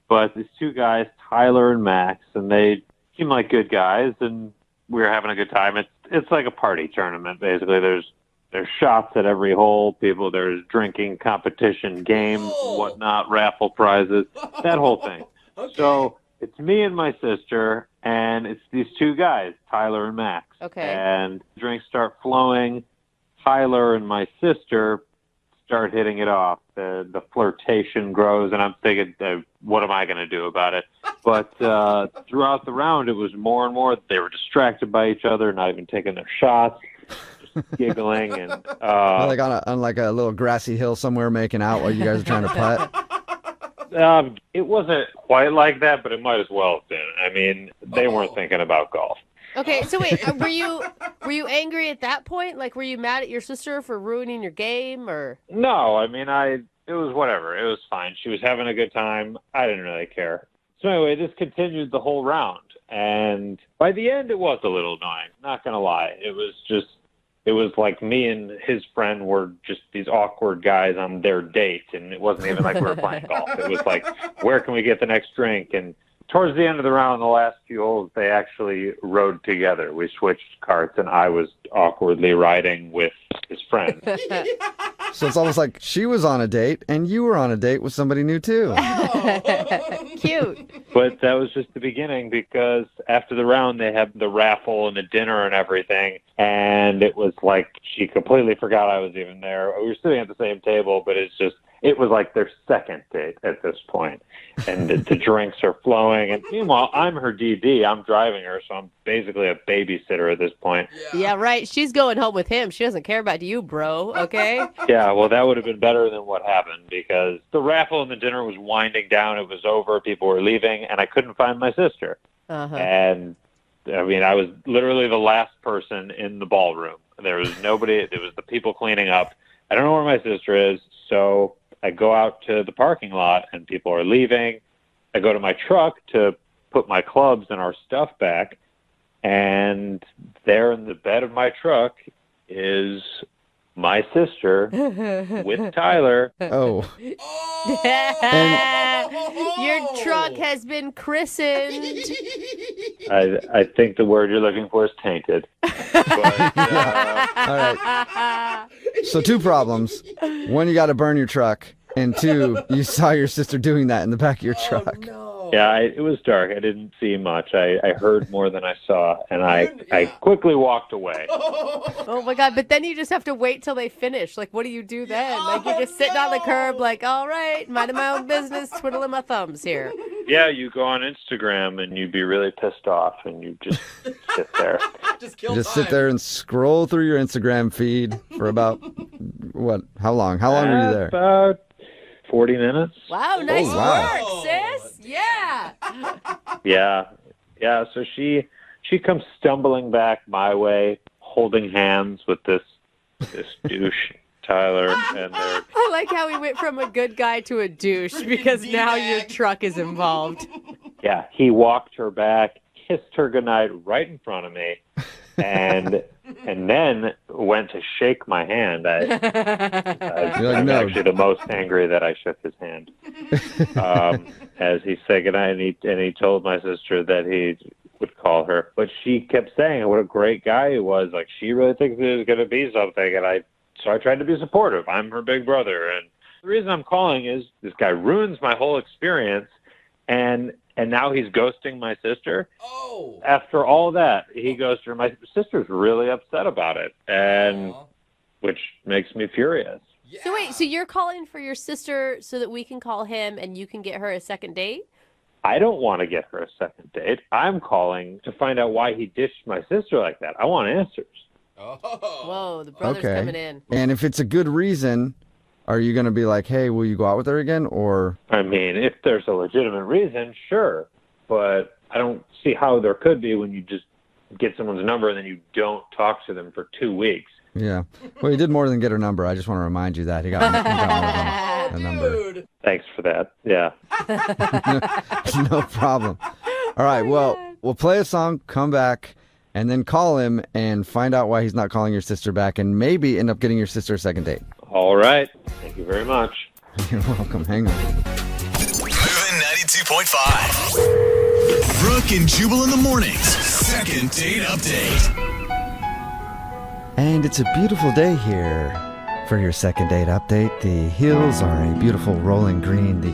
Speaker 13: But these two guys, Tyler and Max, and they seem like good guys, and we were having a good time. It's like a party tournament, basically. There's shots at every hole. There's drinking competition, games, whatnot, raffle prizes, that whole thing. Okay. So it's me and my sister, and it's these two guys, Tyler and Max.
Speaker 4: Okay.
Speaker 13: And drinks start flowing. Tyler and my sister start hitting it off. The flirtation grows, and I'm thinking, what am I going to do about it? But throughout the round, it was more and more. They were distracted by each other, not even taking their shots, just giggling. And
Speaker 3: like on like a little grassy hill somewhere making out while you guys are trying to putt?
Speaker 13: It wasn't quite like that, but it might as well have been. I mean, they weren't thinking about golf.
Speaker 4: Okay, so wait, were you angry at that point? Like, were you mad at your sister for ruining your game, or?
Speaker 13: No, I mean, it was whatever. It was fine. She was having a good time. I didn't really care. So anyway, this continued the whole round, and by the end, it was a little annoying. Not gonna lie, it was like me and his friend were just these awkward guys on their date, and it wasn't even like we were playing golf. It was like, where can we get the next drink? And towards the end of the round, the last few holes, they actually rode together. We switched carts, and I was awkwardly riding with his friend.
Speaker 3: So it's almost like she was on a date, and you were on a date with somebody new, too.
Speaker 4: Cute.
Speaker 13: But that was just the beginning, because after the round, they had the raffle and the dinner and everything, and it was like she completely forgot I was even there. We were sitting at the same table, but it was like their second date at this point. And the drinks are flowing. And meanwhile, I'm her DD. I'm driving her, so I'm basically a babysitter at this point.
Speaker 4: Yeah, right. She's going home with him. She doesn't care about you, bro, okay?
Speaker 13: Yeah, well, that would have been better than what happened, because the raffle and the dinner was winding down. It was over. People were leaving, and I couldn't find my sister.
Speaker 4: Uh-huh.
Speaker 13: And, I mean, I was literally the last person in the ballroom. There was nobody. There was the people cleaning up. I don't know where my sister is, so I go out to the parking lot, and people are leaving. I go to my truck to put my clubs and our stuff back, and there in the bed of my truck is my sister with Tyler.
Speaker 3: Oh.
Speaker 4: Your truck has been christened.
Speaker 13: I think the word you're looking for is tainted. But,
Speaker 3: All right. So two problems. One, you got to burn your truck. And two, you saw your sister doing that in the back of your truck.
Speaker 13: Yeah, it was dark. I didn't see much. I heard more than I saw, and I quickly walked away.
Speaker 4: Oh my God, but then you just have to wait till they finish. Like, what do you do then? Like, you're just sitting on the curb like, all right, minding my own business, twiddling my thumbs here.
Speaker 13: Yeah, you go on Instagram, and you'd be really pissed off, and you just sit there.
Speaker 3: Just sit there and scroll through your Instagram feed for about, what, how long? How long were you there?
Speaker 13: About 40 minutes.
Speaker 4: Wow, nice
Speaker 3: wow.
Speaker 4: work, sis. Yeah.
Speaker 13: Yeah. So she comes stumbling back my way, holding hands with this douche, Tyler, and they're.
Speaker 4: I like how we went from a good guy to a douche because now your truck is involved.
Speaker 13: Yeah, he walked her back, kissed her goodnight right in front of me, and then went to shake my hand. I'm actually the most angry that I shook his hand as he said goodnight, and he told my sister that he would call her. But she kept saying what a great guy he was. Like, she really thinks it was going to be something, and so I tried to be supportive. I'm her big brother, and the reason I'm calling is this guy ruins my whole experience. And And now he's ghosting my sister.
Speaker 5: Oh.
Speaker 13: After all that, he ghosted her. My sister's really upset about it, and which makes me furious.
Speaker 5: Yeah.
Speaker 4: So wait, so you're calling for your sister so that we can call him and you can get her a second date?
Speaker 13: I don't want to get her a second date. I'm calling to find out why he ditched my sister like that. I want answers.
Speaker 5: Oh.
Speaker 4: Whoa, the brother's
Speaker 3: Okay.
Speaker 4: coming in.
Speaker 3: And if it's a good reason, are you going to be like, hey, will you go out with her again? Or
Speaker 13: I mean, if there's a legitimate reason, sure. But I don't see how there could be when you just get someone's number and then you don't talk to them for 2 weeks.
Speaker 3: yeah. Well, he did more than get her number. I just want to remind you that he got more than a number.
Speaker 5: Dude.
Speaker 13: Thanks for that. Yeah.
Speaker 3: No problem. All right. Well, we'll play a song, come back, and then call him and find out why he's not calling your sister back and maybe end up getting your sister a second date.
Speaker 13: All right. Thank you very much.
Speaker 3: You're welcome. Hang on.
Speaker 2: Moving 92.5. Brooke and Jubal in the mornings. Second date update.
Speaker 3: And it's a beautiful day here for your second date update. The hills are a beautiful rolling green. The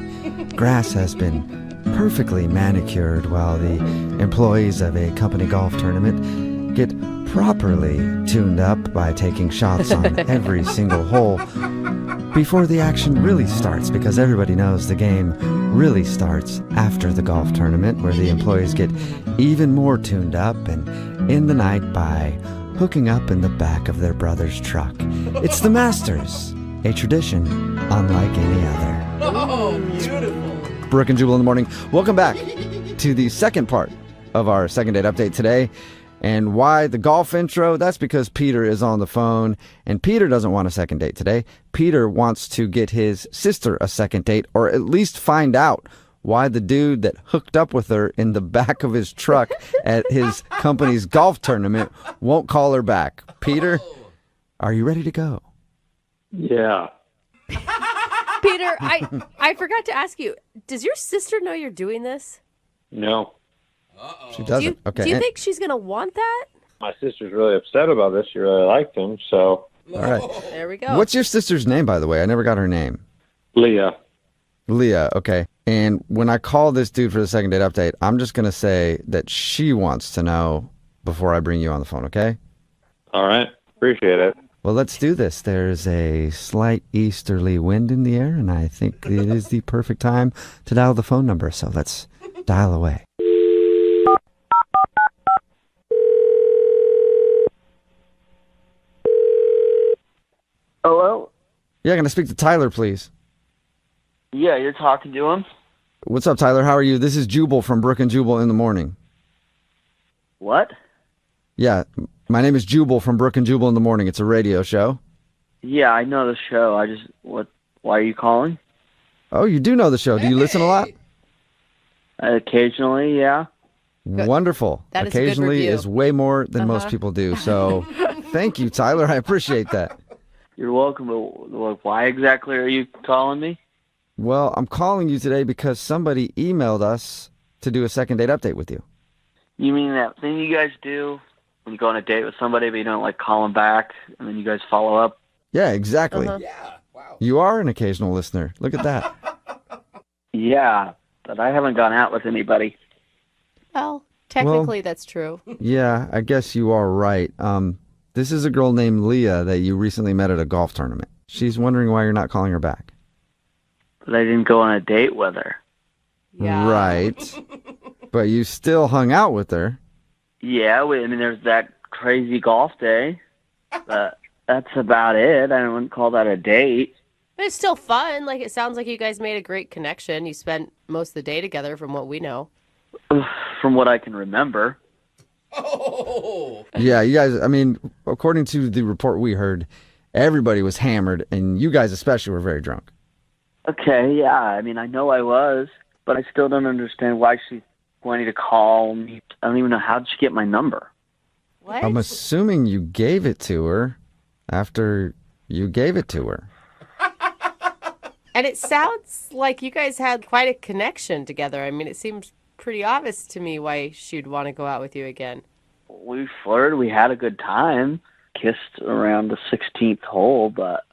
Speaker 3: grass has been perfectly manicured while the employees of a company golf tournament get properly tuned up by taking shots on every single hole before the action really starts, because everybody knows the game really starts after the golf tournament, where the employees get even more tuned up and in the night by hooking up in the back of their brother's truck. It's the Masters, a tradition unlike any other.
Speaker 5: Oh, beautiful.
Speaker 3: Brooke and Jubal in the morning. Welcome back to the second part of our second date update today. And why the golf intro? That's because Peter is on the phone, and Peter doesn't want a second date today. Peter wants to get his sister a second date, or at least find out why the dude that hooked up with her in the back of his truck at his company's golf tournament won't call her back. Peter, are you ready to go?
Speaker 13: Yeah.
Speaker 4: Peter, I forgot to ask you, does your sister know you're doing this?
Speaker 13: No.
Speaker 3: She doesn't. Okay.
Speaker 4: Do you think she's going to want that?
Speaker 13: My sister's really upset about this. She really liked him, so.
Speaker 3: All right.
Speaker 4: There we go.
Speaker 3: What's your sister's name, by the way? I never got her name.
Speaker 13: Leah.
Speaker 3: Leah, okay. And when I call this dude for the second date update, I'm just going to say that she wants to know before I bring you on the phone, okay?
Speaker 13: All right. Appreciate it.
Speaker 3: Well, let's do this. There's a slight easterly wind in the air, and I think it is the perfect time to dial the phone number, so let's dial away.
Speaker 14: Hello?
Speaker 3: Yeah, can I speak to Tyler, please?
Speaker 14: Yeah, you're talking to him?
Speaker 3: What's up, Tyler? How are you? This is Jubal from Brooke and Jubal in the morning.
Speaker 14: What?
Speaker 3: Yeah, my name is Jubal from Brooke and Jubal in the morning. It's a radio show.
Speaker 14: Yeah, I know the show. Why are you calling?
Speaker 3: Oh, you do know the show. Do you listen a lot?
Speaker 14: Occasionally, yeah.
Speaker 3: Wonderful.
Speaker 4: That is a good
Speaker 3: Occasionally
Speaker 4: review.
Speaker 3: is way more than most people do. So thank you, Tyler. I appreciate that.
Speaker 14: You're welcome, but why exactly are you calling me?
Speaker 3: Well, I'm calling you today because somebody emailed us to do a second date update with you.
Speaker 14: You mean that thing you guys do when you go on a date with somebody, but you don't call them back, and then you guys follow up?
Speaker 3: Yeah, exactly.
Speaker 5: Yeah. Wow.
Speaker 3: You are an occasional listener. Look at that.
Speaker 14: Yeah, but I haven't gone out with anybody.
Speaker 4: Well, technically that's true.
Speaker 3: Yeah, I guess you are right. This is a girl named Leah that you recently met at a golf tournament. She's wondering why you're not calling her back.
Speaker 14: But I didn't go on a date with her.
Speaker 4: Yeah.
Speaker 3: Right. But you still hung out with her.
Speaker 14: Yeah, there's that crazy golf day. But that's about it. I wouldn't call that a date.
Speaker 4: But it's still fun. It sounds like you guys made a great connection. You spent most of the day together from what we know.
Speaker 14: From what I can remember.
Speaker 5: Oh.
Speaker 3: Yeah, you guys, according to the report we heard, everybody was hammered, and you guys especially were very drunk.
Speaker 14: Okay, yeah. I know I was, but I still don't understand why she's wanting to call me. I don't even know, how did she get my number?
Speaker 4: What?
Speaker 3: I'm assuming you gave it to her after you gave it to her.
Speaker 4: And it sounds like you guys had quite a connection together. It seems pretty obvious to me why she'd want to go out with you again.
Speaker 14: We flirted. We had a good time. Kissed around the 16th hole, but...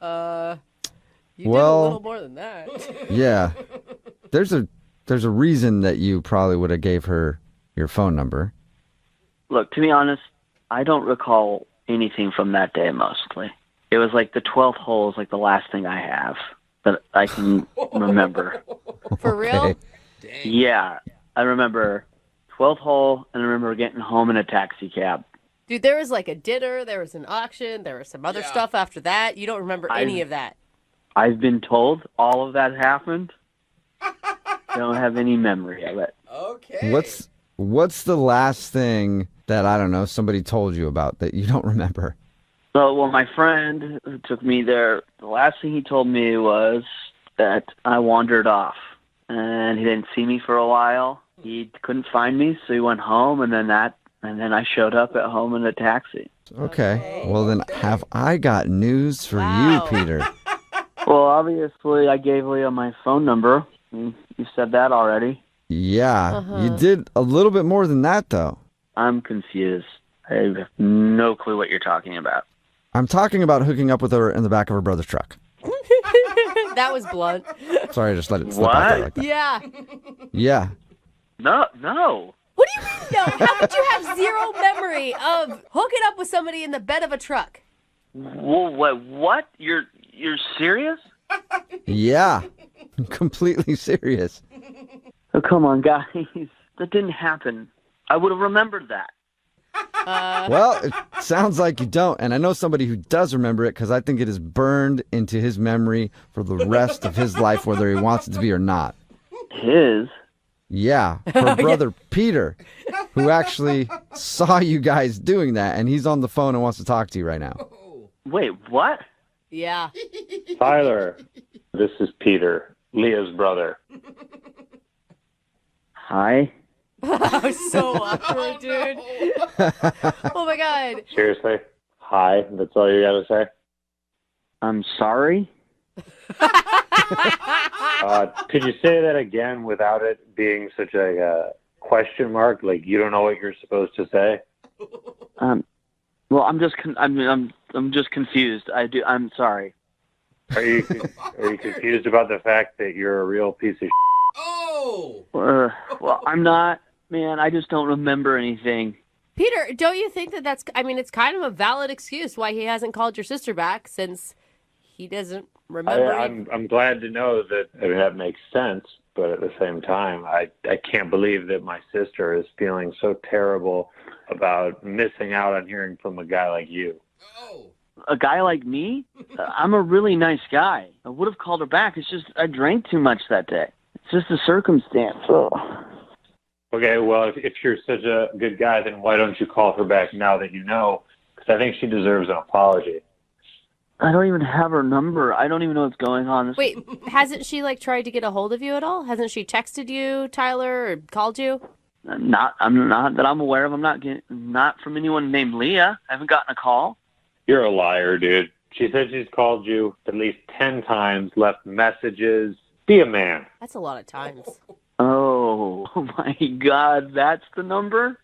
Speaker 4: You did a little more than that.
Speaker 3: Yeah. There's a
Speaker 15: there's a reason that you probably would have gave her your phone number.
Speaker 14: Look, to be honest, I don't recall anything from that day mostly. It was like the 12th hole is like the last thing I have that I can remember.
Speaker 4: For real?
Speaker 14: Yeah, I remember 12th hole, and I remember getting home in a taxi cab.
Speaker 4: Dude, there was like a dinner, there was an auction, there was some other stuff after that. You don't remember any of that.
Speaker 14: I've been told all of that happened. I don't have any memory of it.
Speaker 5: Okay.
Speaker 15: What's the last thing that, I don't know, somebody told you about that you don't remember?
Speaker 14: So, well, my friend who took me there, the last thing he told me was that I wandered off, and he didn't see me for a while. He couldn't find me, so he went home, and then I showed up at home in a taxi.
Speaker 15: Okay. Well, then have I got news for you, Peter?
Speaker 14: Well, obviously, I gave Leah my phone number. You said that already.
Speaker 15: Yeah, you did a little bit more than that, though.
Speaker 14: I'm confused. I have no clue what you're talking about.
Speaker 15: I'm talking about hooking up with her in the back of her brother's truck.
Speaker 4: That was blunt.
Speaker 15: Sorry, I just let it slip out there like that.
Speaker 4: Yeah.
Speaker 15: Yeah.
Speaker 14: No.
Speaker 4: What do you mean no? How could you have zero memory of hooking up with somebody in the bed of a truck?
Speaker 14: Well, what? You're serious?
Speaker 15: Yeah. I'm completely serious.
Speaker 14: Oh, come on, guys. That didn't happen. I would have remembered that.
Speaker 15: Well, it sounds like you don't. And I know somebody who does remember it because I think it is burned into his memory for the rest of his life, whether he wants it to be or not.
Speaker 14: His?
Speaker 15: Yeah. Her brother, Peter, who actually saw you guys doing that. And he's on the phone and wants to talk to you right now.
Speaker 14: Wait, what?
Speaker 4: Yeah.
Speaker 13: Tyler, this is Peter, Leah's brother.
Speaker 14: Hi.
Speaker 4: So awkward, dude. Oh my God.
Speaker 13: Seriously? Hi, that's all you gotta say?
Speaker 14: I'm sorry?
Speaker 13: Could you say that again without it being such a question mark? Like you don't know what you're supposed to say?
Speaker 14: Well, I'm just confused. I'm sorry.
Speaker 13: Are you confused about the fact that you're a real piece of
Speaker 5: Oh!
Speaker 14: Well, I'm not, man. I just don't remember anything.
Speaker 4: Peter, don't you think that's, I mean, it's kind of a valid excuse why he hasn't called your sister back since he doesn't remember.
Speaker 13: I'm glad to know that that makes sense, but at the same time, I can't believe that my sister is feeling so terrible about missing out on hearing from a guy like you.
Speaker 5: Oh.
Speaker 14: A guy like me? I'm a really nice guy. I would have called her back. It's just I drank too much that day. It's just a circumstance. Oh.
Speaker 13: Okay, well, if you're such a good guy, then why don't you call her back now that you know? Because I think she deserves an apology.
Speaker 14: I don't even have her number. I don't even know what's going on.
Speaker 4: Wait, hasn't she tried to get a hold of you at all? Hasn't she texted you, Tyler, or called you?
Speaker 14: I'm not that I'm aware of. I'm not from anyone named Leah. I haven't gotten a call.
Speaker 13: You're a liar, dude. She said she's called you at least 10 times, left messages. Be a man.
Speaker 4: That's a lot of times.
Speaker 14: Oh my God, that's the number?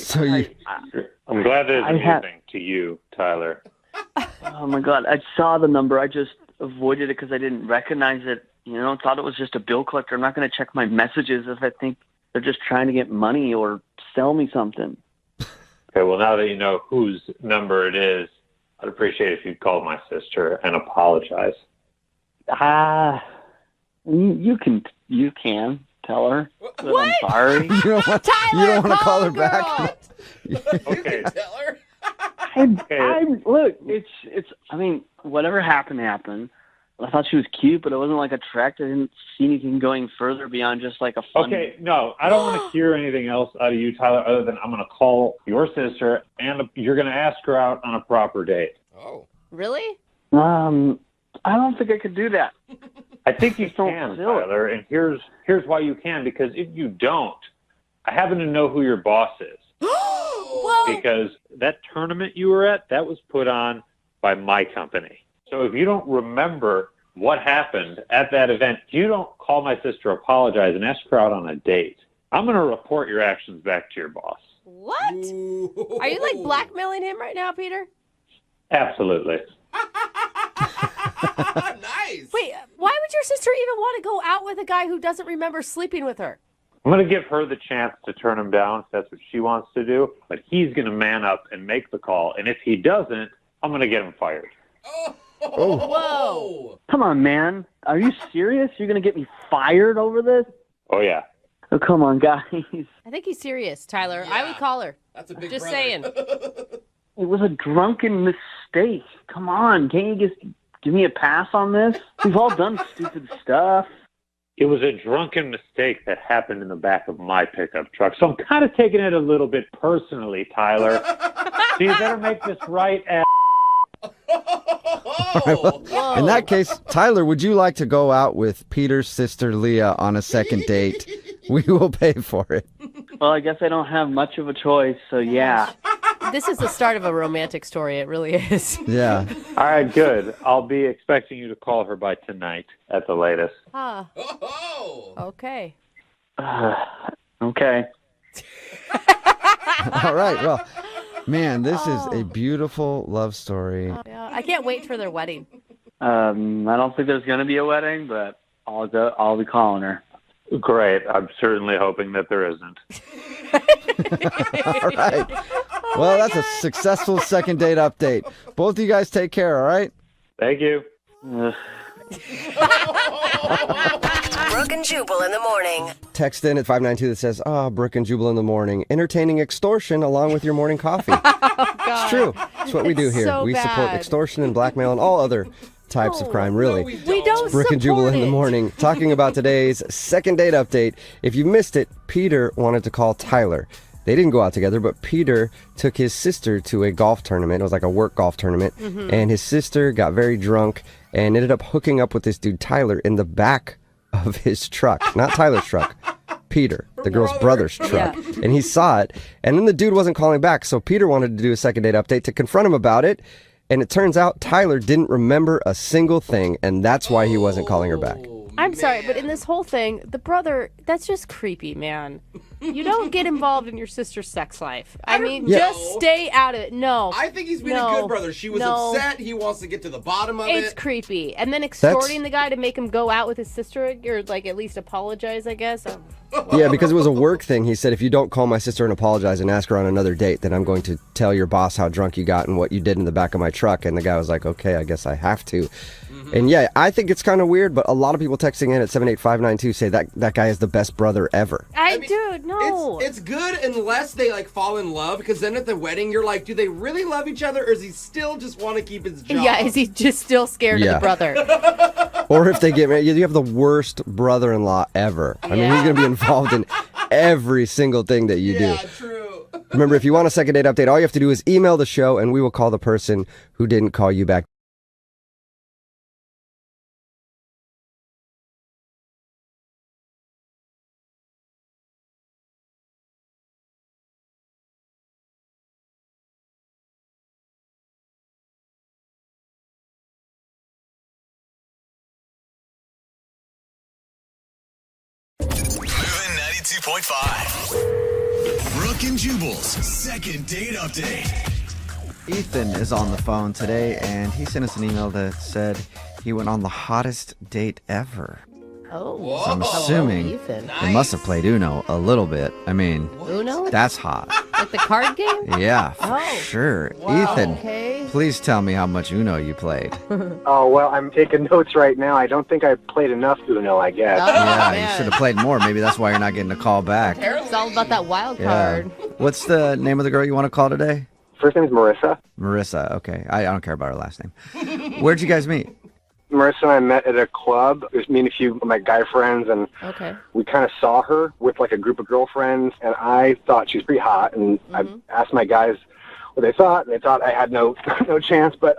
Speaker 15: So
Speaker 13: I'm glad that it's amusing to you, Tyler.
Speaker 14: Oh my God, I saw the number. I just avoided it because I didn't recognize it. Thought it was just a bill collector. I'm not going to check my messages if I think they're just trying to get money or sell me something.
Speaker 13: Okay, well, now that you know whose number it is, I'd appreciate if you'd call my sister and apologize.
Speaker 14: You can tell her that
Speaker 4: what?
Speaker 14: I'm sorry.
Speaker 15: You don't want to call her back?
Speaker 13: Okay.
Speaker 5: Tell her.
Speaker 14: Look, it's. I mean, whatever happened. I thought she was cute, but it wasn't attractive. I didn't see anything going further beyond just a fun.
Speaker 13: Okay, no, I don't want to hear anything else out of you, Tyler, other than I'm going to call your sister and you're going to ask her out on a proper date.
Speaker 5: Oh.
Speaker 4: Really?
Speaker 14: I don't think I could do that.
Speaker 13: I think you can, Tyler, and here's why you can, because if you don't, I happen to know who your boss is.
Speaker 4: Whoa.
Speaker 13: Because that tournament you were at, that was put on by my company. So if you don't remember what happened at that event, you don't call my sister, apologize, and ask her out on a date. I'm going to report your actions back to your boss.
Speaker 4: What? Are you blackmailing him right now, Peter?
Speaker 13: Absolutely.
Speaker 5: Nice.
Speaker 4: Wait, why would your sister even want to go out with a guy who doesn't remember sleeping with her?
Speaker 13: I'm going to give her the chance to turn him down if that's what she wants to do, but he's going to man up and make the call. And if he doesn't, I'm going to get him fired.
Speaker 5: Whoa.
Speaker 14: Come on, man. Are you serious? You're going to get me fired over this?
Speaker 13: Oh, yeah.
Speaker 14: Oh, come on, guys.
Speaker 4: I think he's serious, Tyler. I would call her.
Speaker 5: That's a big
Speaker 4: Just
Speaker 5: brother.
Speaker 4: saying.
Speaker 14: It was a drunken mistake. Come on. Can't you just give me a pass on this? We've all done stupid stuff.
Speaker 13: It was a drunken mistake that happened in the back of my pickup truck, so I'm kind of taking it a little bit personally, Tyler. So you better make this right, ass.
Speaker 15: In that case, Tyler, would you like to go out with Peter's sister Leah on a second date? We will pay for it.
Speaker 14: Well, I guess I don't have much of a choice, so yeah.
Speaker 4: This is the start of a romantic story. It really is.
Speaker 15: Yeah.
Speaker 13: All right, good. I'll be expecting you to call her by tonight at the latest.
Speaker 4: Ah. Okay.
Speaker 14: Okay.
Speaker 15: All right. Well, man, this is a beautiful love story.
Speaker 4: Yeah, I can't wait for their wedding.
Speaker 14: I don't think there's going to be a wedding, but I'll be calling her.
Speaker 13: Great. I'm certainly hoping that there isn't.
Speaker 15: All right. Well, that's a successful second date update. Both of you guys take care, all right?
Speaker 13: Thank you.
Speaker 8: Brooke and Jubal in the morning.
Speaker 3: Text in at 592 that says, Brooke and Jubal in the morning. Entertaining extortion along with your morning coffee. It's true. It's what we do here.
Speaker 4: so
Speaker 3: We support
Speaker 4: bad.
Speaker 3: extortion and blackmail and all other types of crime, really.
Speaker 4: We don't
Speaker 3: Brooke and Jubal
Speaker 4: support
Speaker 3: in the
Speaker 4: it.
Speaker 3: morning, talking about today's second date update. If you missed it, Peter wanted to call Tyler. They didn't go out together, but Peter took his sister to a golf tournament. It was like a work golf tournament. And his sister got very drunk and ended up hooking up with this dude, Tyler, in the back of his truck. Not Tyler's truck. Peter, the girl's brother's truck. And he saw it. And then the dude wasn't calling back. So Peter wanted to do a second date update to confront him about it. And it turns out Tyler didn't remember a single thing. And that's why he wasn't calling her back.
Speaker 4: I'm sorry, but in this whole thing, the brother, that's just creepy, man. You don't get involved in your sister's sex life. I mean, just stay out of it. No.
Speaker 5: I think he's been a good brother. She was upset. He wants to get to the bottom of it.
Speaker 4: It's creepy. And then extorting the guy to make him go out with his sister, or like at least apologize, I guess.
Speaker 3: Yeah, because it was a work thing. He said, if you don't call my sister and apologize and ask her on another date, then I'm going to tell your boss how drunk you got and what you did in the back of my truck. And the guy was like, okay, I guess I have to. And yeah, I think it's kind of weird, but a lot of people texting in at 78592 say that guy is the best brother ever.
Speaker 4: Dude, no.
Speaker 5: It's good unless they like fall in love, because then at the wedding you're like, do they really love each other, or does he still just want to keep his job?
Speaker 4: Yeah, is he just still scared of the brother?
Speaker 3: Or if they get married, you have the worst brother-in-law ever. I mean, he's going to be involved in every single thing that you do.
Speaker 5: Yeah, true.
Speaker 3: Remember, if you want a second date update, all you have to do is email the show, and we will call the person who didn't call you back.
Speaker 2: Moving 92.5. Brooke and Jubal's second date update.
Speaker 15: Ethan is on the phone today, and he sent us an email that said he went on the hottest date ever.
Speaker 4: Oh,
Speaker 15: So I'm assuming
Speaker 4: Ethan.
Speaker 15: they must have played Uno a little bit. I mean,
Speaker 4: Uno?
Speaker 15: that's hot.
Speaker 4: Like the card game?
Speaker 15: Yeah, for
Speaker 4: Oh.
Speaker 15: sure.
Speaker 4: Wow.
Speaker 15: Ethan,
Speaker 4: Okay.
Speaker 15: please tell me how much Uno you played.
Speaker 10: Oh, well, I'm taking notes right now. I don't think I played enough Uno, I guess.
Speaker 15: Yeah, you should have played more. Maybe that's why you're not getting a call back.
Speaker 4: It's all about that wild
Speaker 15: Yeah.
Speaker 4: card.
Speaker 15: What's the name of the girl you want to call today?
Speaker 10: First name's Marissa.
Speaker 15: Marissa. Okay. I don't care about her last name. Where'd you guys meet?
Speaker 10: Marissa and I met at a club. It was me and a few of my guy friends, and we kind of saw her with like a group of girlfriends, and I thought she was pretty hot, and I asked my guys what they thought, and they thought I had no chance, but...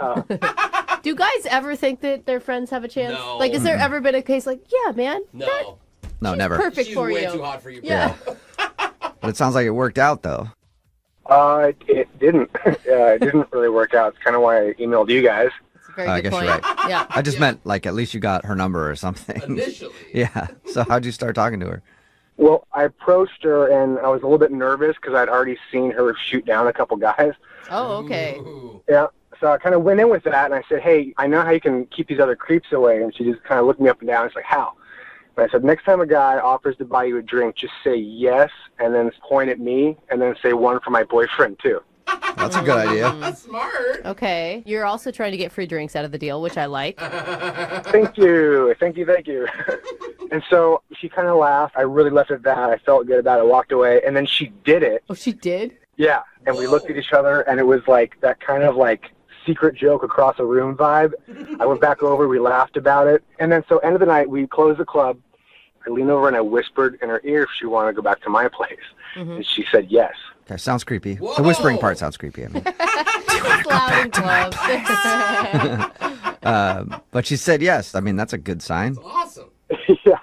Speaker 4: Do guys ever think that their friends have a chance?
Speaker 5: No.
Speaker 4: Like, has there ever been a case like, yeah, man,
Speaker 5: No.
Speaker 15: No, never.
Speaker 4: perfect
Speaker 5: She's
Speaker 4: for
Speaker 5: way
Speaker 4: you?
Speaker 5: too hot for you, bro.
Speaker 4: Yeah.
Speaker 15: But it sounds like it worked out, though.
Speaker 10: It didn't. It didn't really work out. It's kind of why I emailed you guys.
Speaker 4: Very
Speaker 15: I
Speaker 4: good
Speaker 15: guess
Speaker 4: point.
Speaker 15: you're right.
Speaker 4: Yeah.
Speaker 15: I just meant, like, at least you got her number or something.
Speaker 5: Initially.
Speaker 15: Yeah. So how'd you start talking to her?
Speaker 10: Well, I approached her, and I was a little bit nervous because I'd already seen her shoot down a couple guys.
Speaker 4: Oh, okay.
Speaker 5: Ooh.
Speaker 10: Yeah.
Speaker 16: So I kind of went in with that, and I said, hey, I know how you can keep these other creeps away. And she just kind of looked me up and down. It's like, how? And I said, next time a guy offers to buy you a drink, just say yes, and then point at me, and then say one for my boyfriend, too.
Speaker 3: That's a good idea.
Speaker 5: That's smart.
Speaker 4: Okay. You're also trying to get free drinks out of the deal, which I like.
Speaker 16: Thank you. And so she kind of laughed. I really left it at that. I felt good about it. I walked away, and then she did it.
Speaker 4: Oh, she did?
Speaker 16: Yeah. And we looked at each other, and it was like that kind of like secret joke across a room vibe. I went back over. We laughed about it. And then so end of the night, we closed the club. I leaned over and I whispered in her ear if she wanted to go back to my place.
Speaker 4: Mm-hmm.
Speaker 16: And she said yes.
Speaker 3: Okay, sounds creepy. Whoa. The whispering part sounds creepy. I mean. But she said yes. I mean, that's a good sign.
Speaker 5: That's awesome.
Speaker 16: Yeah.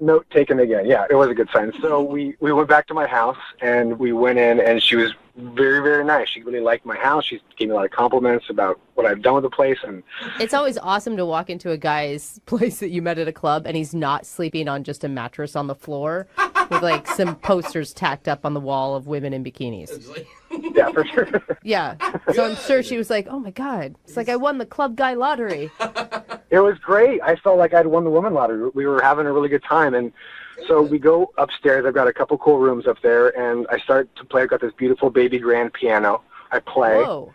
Speaker 16: Note taken again. Yeah, it was a good sign. So we went back to my house, and we went in, and she was very, very nice. She really liked my house. She gave me a lot of compliments about what I've done with the place. And
Speaker 4: it's always awesome to walk into a guy's place that you met at a club, and he's not sleeping on just a mattress on the floor with like some posters tacked up on the wall of women in bikinis.
Speaker 16: Yeah, for sure.
Speaker 4: Yeah. So I'm sure she was like, oh my God, it's like I won the club guy lottery.
Speaker 16: It was great. I felt like I'd won the woman lottery. We were having a really good time. And so we go upstairs. I've got a couple cool rooms up there, and I start to play. I've got this beautiful baby grand piano. I play.
Speaker 4: Whoa.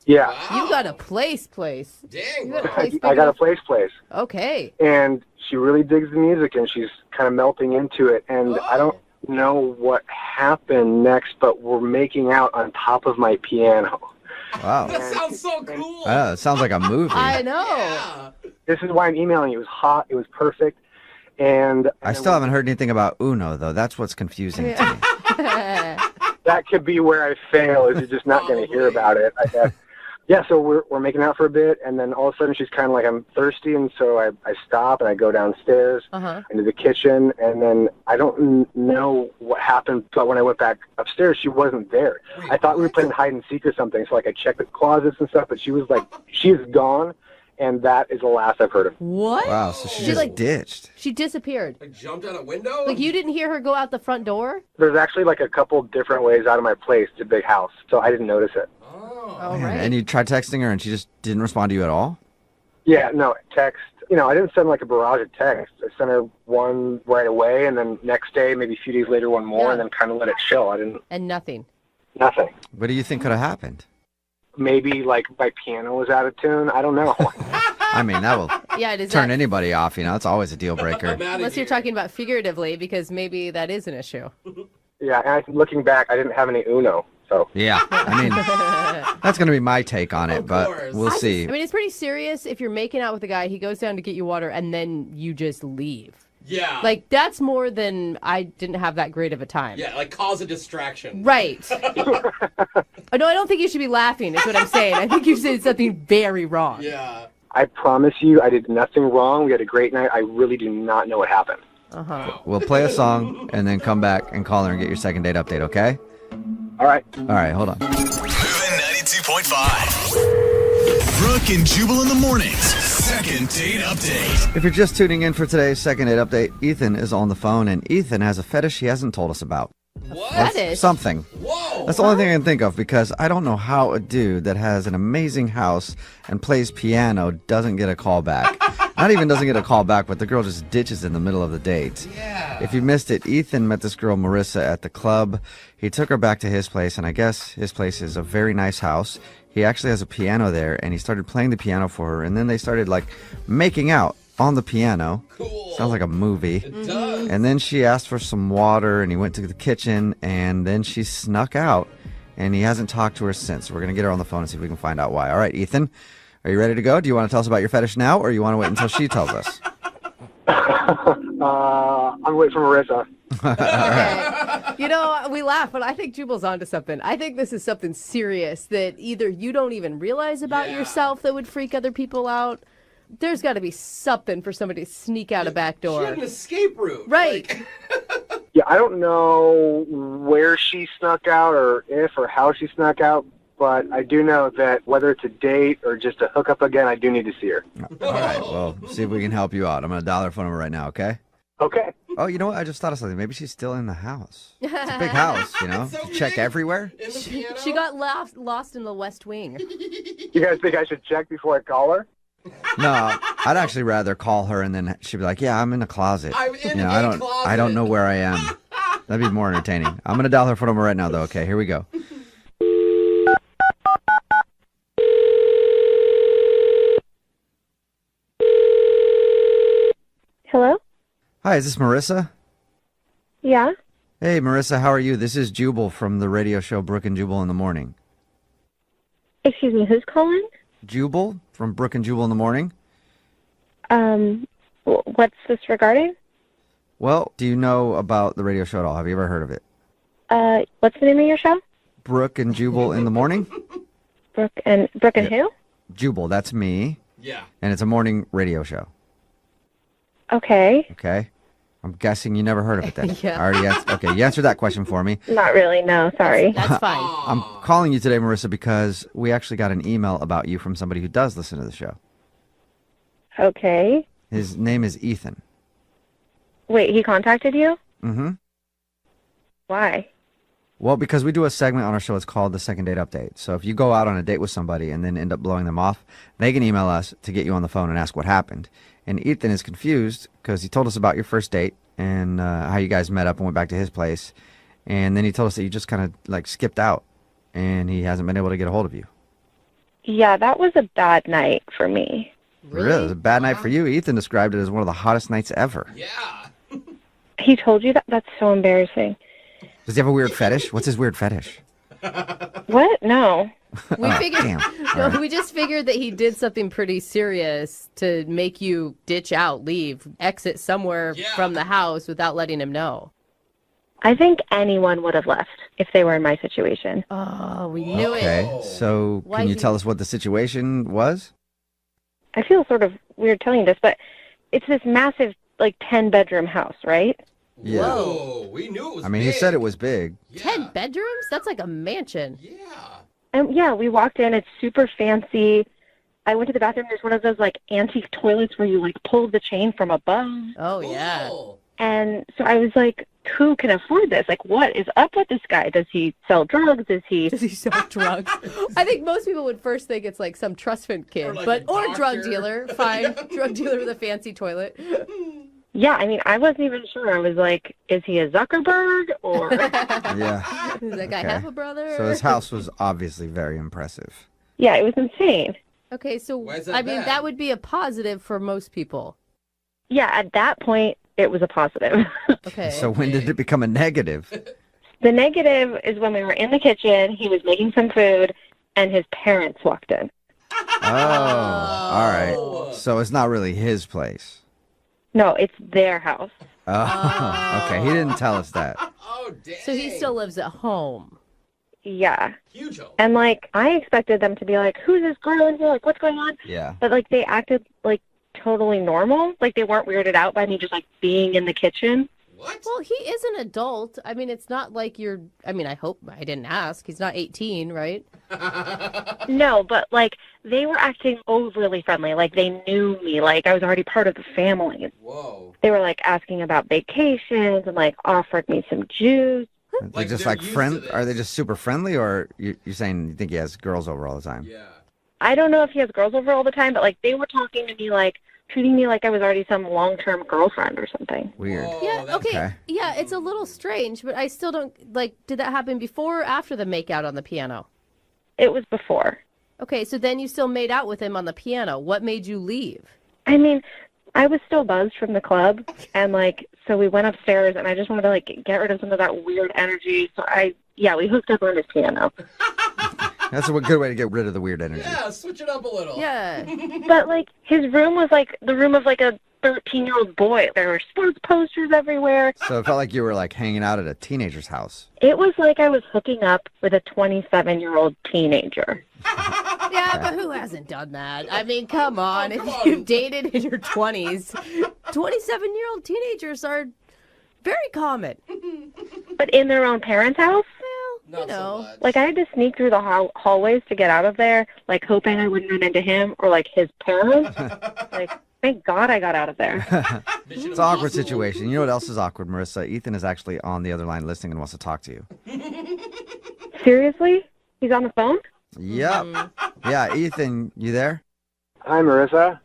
Speaker 16: Yeah.
Speaker 4: Wow. You got a place.
Speaker 5: Dang,
Speaker 16: I got a place.
Speaker 4: Okay.
Speaker 16: And she really digs the music, and she's kind of melting into it. And I don't know what happened next, but we're making out on top of my piano.
Speaker 3: Wow.
Speaker 5: That sounds so cool.
Speaker 3: It sounds like a movie.
Speaker 4: I know.
Speaker 5: Yeah.
Speaker 16: This is why I'm emailing you. It was hot. It was perfect. And
Speaker 3: I still haven't heard anything about Uno, though. That's what's confusing to me.
Speaker 16: That could be where I fail, is you're just not going to hear about it, I guess. Yeah, so we're making out for a bit, and then all of a sudden she's kind of like, I'm thirsty, and so I stop, and I go downstairs into the kitchen, and then I don't know what happened, but when I went back upstairs, she wasn't there. I thought we were playing hide and seek or something, so like I checked the closets and stuff, but she was like, she's gone, and that is the last I've heard of.
Speaker 4: What?
Speaker 3: Wow, so she just ditched.
Speaker 4: She disappeared.
Speaker 5: Like jumped out a window?
Speaker 4: Like you didn't hear her go out the front door?
Speaker 16: There's actually like a couple different ways out of my place. It's a big house, so I didn't notice it.
Speaker 4: Oh,
Speaker 3: Man,
Speaker 4: right.
Speaker 3: and you tried texting her, and she just didn't respond to you at all?
Speaker 16: Yeah, no, text. You know, I didn't send like a barrage of texts. I sent her one right away, and then next day, maybe a few days later, one more, and then kind of let it chill. I didn't.
Speaker 4: And nothing.
Speaker 16: Nothing.
Speaker 3: What do you think could have happened?
Speaker 16: Maybe like my piano was out of tune. I don't know.
Speaker 3: I mean, that will turn anybody off. You know, it's always a deal breaker.
Speaker 4: Unless you're talking about figuratively, because maybe that is an issue.
Speaker 16: Yeah, and looking back, I didn't have any Uno. So
Speaker 3: yeah, I mean, that's going to be my take on it, but we'll see.
Speaker 4: I mean, it's pretty serious if you're making out with a guy, he goes down to get you water, and then you just leave.
Speaker 5: Yeah.
Speaker 4: Like, that's more than I didn't have that great of a time.
Speaker 5: Yeah, like cause a distraction.
Speaker 4: Right. No, I don't think you should be laughing, is what I'm saying. I think you said something very wrong.
Speaker 5: Yeah.
Speaker 16: I promise you, I did nothing wrong. We had a great night. I really do not know what happened.
Speaker 3: We'll play a song and then come back and call her and get your second date update, okay?
Speaker 16: All right.
Speaker 3: All right, hold on.
Speaker 2: Moving 92.5. Brooke and Jubal in the mornings. Second date update.
Speaker 3: If you're just tuning in for today's second date update, Ethan is on the phone, and Ethan has a fetish he hasn't told us about.
Speaker 5: What?
Speaker 4: Fetish?
Speaker 3: Something.
Speaker 5: Whoa.
Speaker 3: That's the only thing I can think of, because I don't know how a dude that has an amazing house and plays piano doesn't get a call back. Not even doesn't get a call back, but the girl just ditches in the middle of the date.
Speaker 5: Yeah.
Speaker 3: If you missed it, Ethan met this girl, Marissa, at the club. He took her back to his place, and I guess his place is a very nice house. He actually has a piano there, and he started playing the piano for her, and then they started, like, making out on the piano.
Speaker 5: Cool.
Speaker 3: Sounds like a movie.
Speaker 5: It does.
Speaker 3: And then she asked for some water, and he went to the kitchen, and then she snuck out, and he hasn't talked to her since. We're going to get her on the phone and see if we can find out why. All right, Ethan, are you ready to go? Do you want to tell us about your fetish now, or you want to wait until she tells us?
Speaker 16: I'm waiting for Marissa.
Speaker 4: Okay. You know, we laugh, but I think Jubal's onto something. I think this is something serious that either you don't even realize about yourself that would freak other people out. There's got to be something for somebody to sneak out a back door.
Speaker 5: She had an escape route.
Speaker 4: Right.
Speaker 16: Yeah, I don't know where she snuck out or if or how she snuck out, but I do know that whether it's a date or just a hookup again, I do need to see her.
Speaker 3: All right, well, see if we can help you out. I'm going to dial her phone number right now, okay?
Speaker 16: Okay.
Speaker 15: Oh, you know what? I just thought of something. Maybe she's still in the house. It's a big house, you know?
Speaker 5: So
Speaker 15: Check
Speaker 5: big.
Speaker 15: everywhere.
Speaker 4: She got lost in the West Wing.
Speaker 16: You guys think I should check before I call her?
Speaker 15: No, I'd actually rather call her and then she'd be like, "Yeah, I'm in the closet.
Speaker 5: I'm in
Speaker 15: I
Speaker 5: a
Speaker 15: I don't know where I am." That'd be more entertaining. I'm going to dial her phone number right now, though. Okay, here we go.
Speaker 7: Hello?
Speaker 15: Hi, is this Marissa?
Speaker 7: Yeah?
Speaker 15: Hey, Marissa, how are you? This is Jubal from the radio show Brooke and Jubal in the Morning.
Speaker 7: Excuse me, who's calling?
Speaker 15: Jubal from Brooke and Jubal in the Morning.
Speaker 7: What's this regarding?
Speaker 15: Well, do you know about the radio show at all? Have you ever heard of it?
Speaker 7: What's the name of your show?
Speaker 15: Brooke and Jubal in the Morning?
Speaker 7: Brooke and who?
Speaker 15: Jubal, that's me.
Speaker 5: Yeah.
Speaker 15: And it's a morning radio show.
Speaker 7: Okay.
Speaker 15: Okay? I'm guessing you never heard of it then.
Speaker 4: Yeah.
Speaker 15: I already okay, you answered that question for me.
Speaker 7: Not really, no, sorry.
Speaker 4: That's fine.
Speaker 15: I'm calling you today, Marissa, because we actually got an email about you from somebody who does listen to the show.
Speaker 7: Okay.
Speaker 15: His name is Ethan.
Speaker 7: Wait, he contacted you?
Speaker 15: Mm-hmm.
Speaker 7: Why?
Speaker 15: Well, because we do a segment on our show. It's called the Second Date Update. So if you go out on a date with somebody and then end up blowing them off, they can email us to get you on the phone and ask what happened. And Ethan is confused because he told us about your first date and how you guys met up and went back to his place. And then he told us that you just kind of like skipped out and he hasn't been able to get a hold of you.
Speaker 7: Yeah, that was a bad night for me.
Speaker 15: Really? It was a bad night for you. Ethan described it as one of the hottest nights ever.
Speaker 5: Yeah.
Speaker 7: He told you that? That's so embarrassing.
Speaker 15: Does he have a weird fetish? What's his weird fetish?
Speaker 7: What? No.
Speaker 4: We figured.
Speaker 15: damn.
Speaker 4: No,
Speaker 15: All right.
Speaker 4: we just figured that he did something pretty serious to make you ditch out, leave, exit somewhere from the house without letting him know.
Speaker 7: I think anyone would have left if they were in my situation.
Speaker 4: Oh, we knew it.
Speaker 15: Okay, so
Speaker 4: Why
Speaker 15: can you
Speaker 4: he-
Speaker 15: tell us what the situation was?
Speaker 7: I feel sort of weird telling you this, but it's this massive, like, 10-bedroom house, right?
Speaker 15: Yeah.
Speaker 5: Whoa, we knew it was
Speaker 15: I mean, he said it was big.
Speaker 4: 10 bedrooms? That's like a mansion.
Speaker 7: And yeah, we walked in. It's super fancy. I went to the bathroom. There's one of those, like, antique toilets where you, like, pull the chain from above.
Speaker 4: Oh, yeah.
Speaker 7: And so I was like, who can afford this? Like, what is up with this guy? Does he sell drugs? Does he
Speaker 4: sell drugs? I think most people would first think it's like some trust fund kid, or drug dealer. Fine, drug dealer with a fancy toilet.
Speaker 7: Yeah, I mean, I wasn't even sure. I was like, is he a Zuckerberg or?
Speaker 15: Yeah.
Speaker 4: Does that guy
Speaker 15: Okay.
Speaker 4: have a brother?
Speaker 15: So his house was obviously very impressive.
Speaker 7: Yeah, it was insane.
Speaker 4: Okay, so
Speaker 5: Why is that
Speaker 4: I mean,
Speaker 5: bad?
Speaker 4: that would be a positive for most people.
Speaker 7: Yeah, at that point, it was a positive.
Speaker 4: Okay.
Speaker 15: So when did it become a negative?
Speaker 7: The negative is when we were in the kitchen, he was making some food, and his parents walked in.
Speaker 15: Oh, all right. So it's not really his place.
Speaker 7: No, it's their house.
Speaker 15: Oh, okay. He didn't tell us that.
Speaker 5: Oh, dang.
Speaker 4: So he still lives at home.
Speaker 7: Yeah.
Speaker 5: Huge home.
Speaker 7: And, like, I expected them to be like, who's this girl in here? Like, what's going on?
Speaker 15: Yeah.
Speaker 7: But, like, they acted, like, totally normal. Like, they weren't weirded out by me just, like, being in the kitchen.
Speaker 4: Well, he is an adult. I mean, it's not like you're. I mean, I hope I didn't ask. He's not 18, right?
Speaker 7: No, but, like, they were acting overly friendly. Like, they knew me. Like, I was already part of the family.
Speaker 5: Whoa.
Speaker 7: They were, like, asking about vacations and, like, offered me some juice.
Speaker 15: They're just like friend. Are they just super friendly, or you're saying you think he has girls over all the time?
Speaker 5: Yeah.
Speaker 7: I don't know if he has girls over all the time, but, like, they were talking to me, like, treating me like I was already some long-term girlfriend or something.
Speaker 15: Weird.
Speaker 4: Yeah, okay.
Speaker 15: Okay.
Speaker 4: Yeah, it's a little strange, but I still don't, like, did that happen before or after the makeout on the piano?
Speaker 7: It was before.
Speaker 4: Okay, so then you still made out with him on the piano. What made you leave?
Speaker 7: I mean, I was still buzzed from the club, and, like, so we went upstairs, and I just wanted to, like, get rid of some of that weird energy, so we hooked up on his piano.
Speaker 15: That's a good way to get rid of the weird energy.
Speaker 5: Yeah, switch it up a little.
Speaker 4: Yeah.
Speaker 7: But, like, his room was, like, the room of, like, a 13-year-old boy. There were sports posters everywhere.
Speaker 15: So it felt like you were like hanging out at a teenager's house.
Speaker 7: It was like I was hooking up with a 27-year-old teenager.
Speaker 4: Yeah, but who hasn't done that? I mean, come on. If you've dated in your 20s, 27-year-old teenagers are very common.
Speaker 7: But in their own parents' house?
Speaker 4: Well, you know.
Speaker 7: Like, I had to sneak through the hallways to get out of there, like, hoping I wouldn't run into him or, like, his parents. Like, thank God I got out of there.
Speaker 15: It's an awkward situation. You know what else is awkward, Marissa? Ethan is actually on the other line listening and wants to talk to you.
Speaker 17: Seriously? He's on the phone?
Speaker 15: Yep. Yeah, Ethan, you there?
Speaker 16: Hi, Marissa.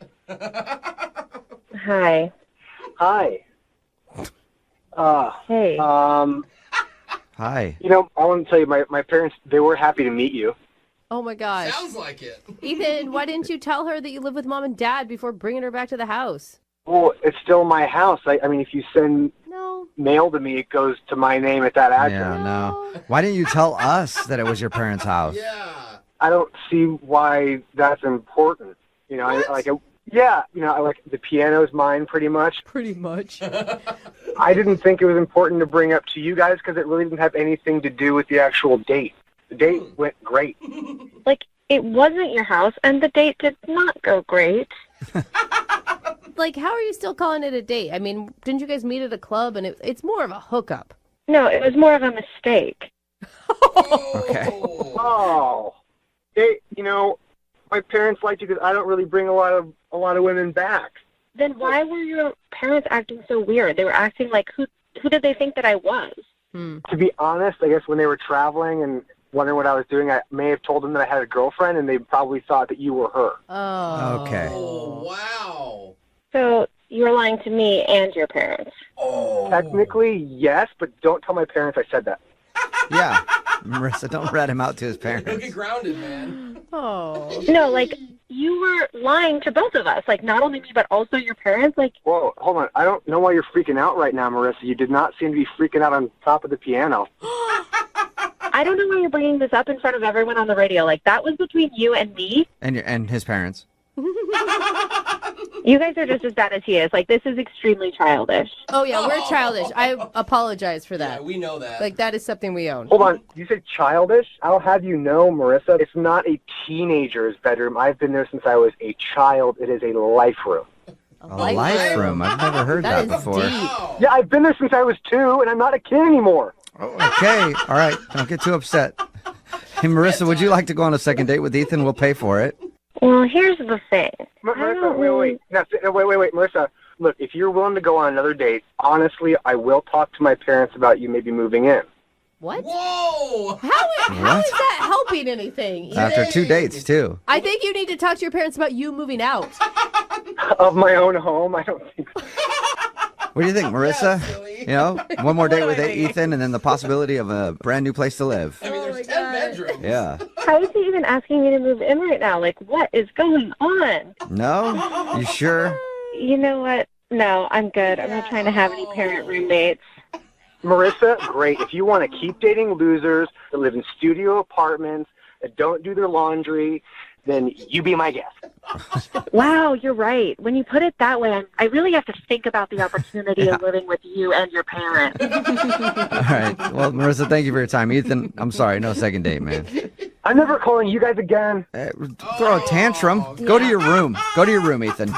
Speaker 17: Hi.
Speaker 16: Hi.
Speaker 17: Hey.
Speaker 15: Hi.
Speaker 16: You know, I want to tell you, my parents, they were happy to meet you.
Speaker 4: Oh my gosh.
Speaker 5: Sounds like it.
Speaker 4: Ethan, why didn't you tell her that you live with mom and dad before bringing her back to the house?
Speaker 16: Well, it's still my house. I mean, if you send
Speaker 4: No.
Speaker 16: mail to me, it goes to my name at that address.
Speaker 15: Yeah, no. Why didn't you tell us that it was your parents' house?
Speaker 16: I don't see why that's important. You know, the piano's mine pretty much.
Speaker 4: Pretty much.
Speaker 16: I didn't think it was important to bring up to you guys because it really didn't have anything to do with the actual date. The date went great.
Speaker 17: Like, it wasn't your house, and the date did not go great.
Speaker 4: Like, how are you still calling it a date? I mean, didn't you guys meet at a club, and it's more of a hookup?
Speaker 17: No, it was more of a mistake.
Speaker 15: Okay.
Speaker 16: Oh. You know, my parents liked you because I don't really bring a lot of women back.
Speaker 17: Then why were your parents acting so weird? They were acting like, who did they think that I was?
Speaker 16: To be honest, I guess when they were traveling and wondering what I was doing, I may have told them that I had a girlfriend, and they probably thought that you were her.
Speaker 4: Oh.
Speaker 15: Okay.
Speaker 5: Oh, wow.
Speaker 17: So you were lying to me and your parents.
Speaker 16: Technically, yes, but don't tell my parents I said that.
Speaker 15: Yeah. Marissa, don't rat him out to his
Speaker 5: Don't
Speaker 15: parents.
Speaker 5: get grounded, man.
Speaker 4: Oh.
Speaker 17: No, like, you were lying to both of us. Like, not only me, but also your parents. Like,
Speaker 16: Whoa, hold on. I don't know why you're freaking out right now, Marissa. You did not seem to be freaking out on top of the piano.
Speaker 17: I don't know why you're bringing this up in front of everyone on the radio. Like, that was between you and me.
Speaker 15: And his parents.
Speaker 17: You guys are just as bad as he is. Like, this is extremely childish.
Speaker 4: Oh, yeah, we're childish. I apologize for that.
Speaker 5: Yeah, we know that.
Speaker 4: Like, that is something we own.
Speaker 16: Hold on. You said childish? I'll have you know, Marissa, it's not a teenager's bedroom. I've been there since I was a child. It is a life room.
Speaker 15: A life room. I've never heard that before.
Speaker 16: Yeah, I've been there since I was 2, and I'm not a kid anymore.
Speaker 15: Okay. All right. Don't get too upset. Hey, Marissa, would you like to go on a second date with Ethan? We'll pay for it.
Speaker 17: Well, here's the thing.
Speaker 16: Marissa, wait. No, wait, Marissa. Look, if you're willing to go on another date, honestly, I will talk to my parents about you maybe moving in.
Speaker 4: What?
Speaker 5: Whoa!
Speaker 4: How is that helping anything?
Speaker 15: After 2 dates, too.
Speaker 4: I think you need to talk to your parents about you moving out.
Speaker 16: Of my own home? I don't think so.
Speaker 15: What do you think, Marissa? You know, one more date with Ethan and then the possibility of a brand new place to live.
Speaker 5: I mean, there's 10 bedrooms.
Speaker 15: Yeah.
Speaker 17: How is he even asking me to move in right now? Like, what is going on?
Speaker 15: No? You sure?
Speaker 17: You know what? No, I'm good. I'm not trying to have any parent roommates.
Speaker 16: Marissa, great. If you want to keep dating losers that live in studio apartments, that don't do their laundry, then you be my guest.
Speaker 17: Wow, you're right. When you put it that way, I really have to think about the opportunity of living with you and your parents.
Speaker 15: All right. Well, Marissa, thank you for your time. Ethan, I'm sorry. No second date, man.
Speaker 16: I'm never calling you guys again.
Speaker 15: Throw a tantrum. Go to your room. Go to your room, Ethan.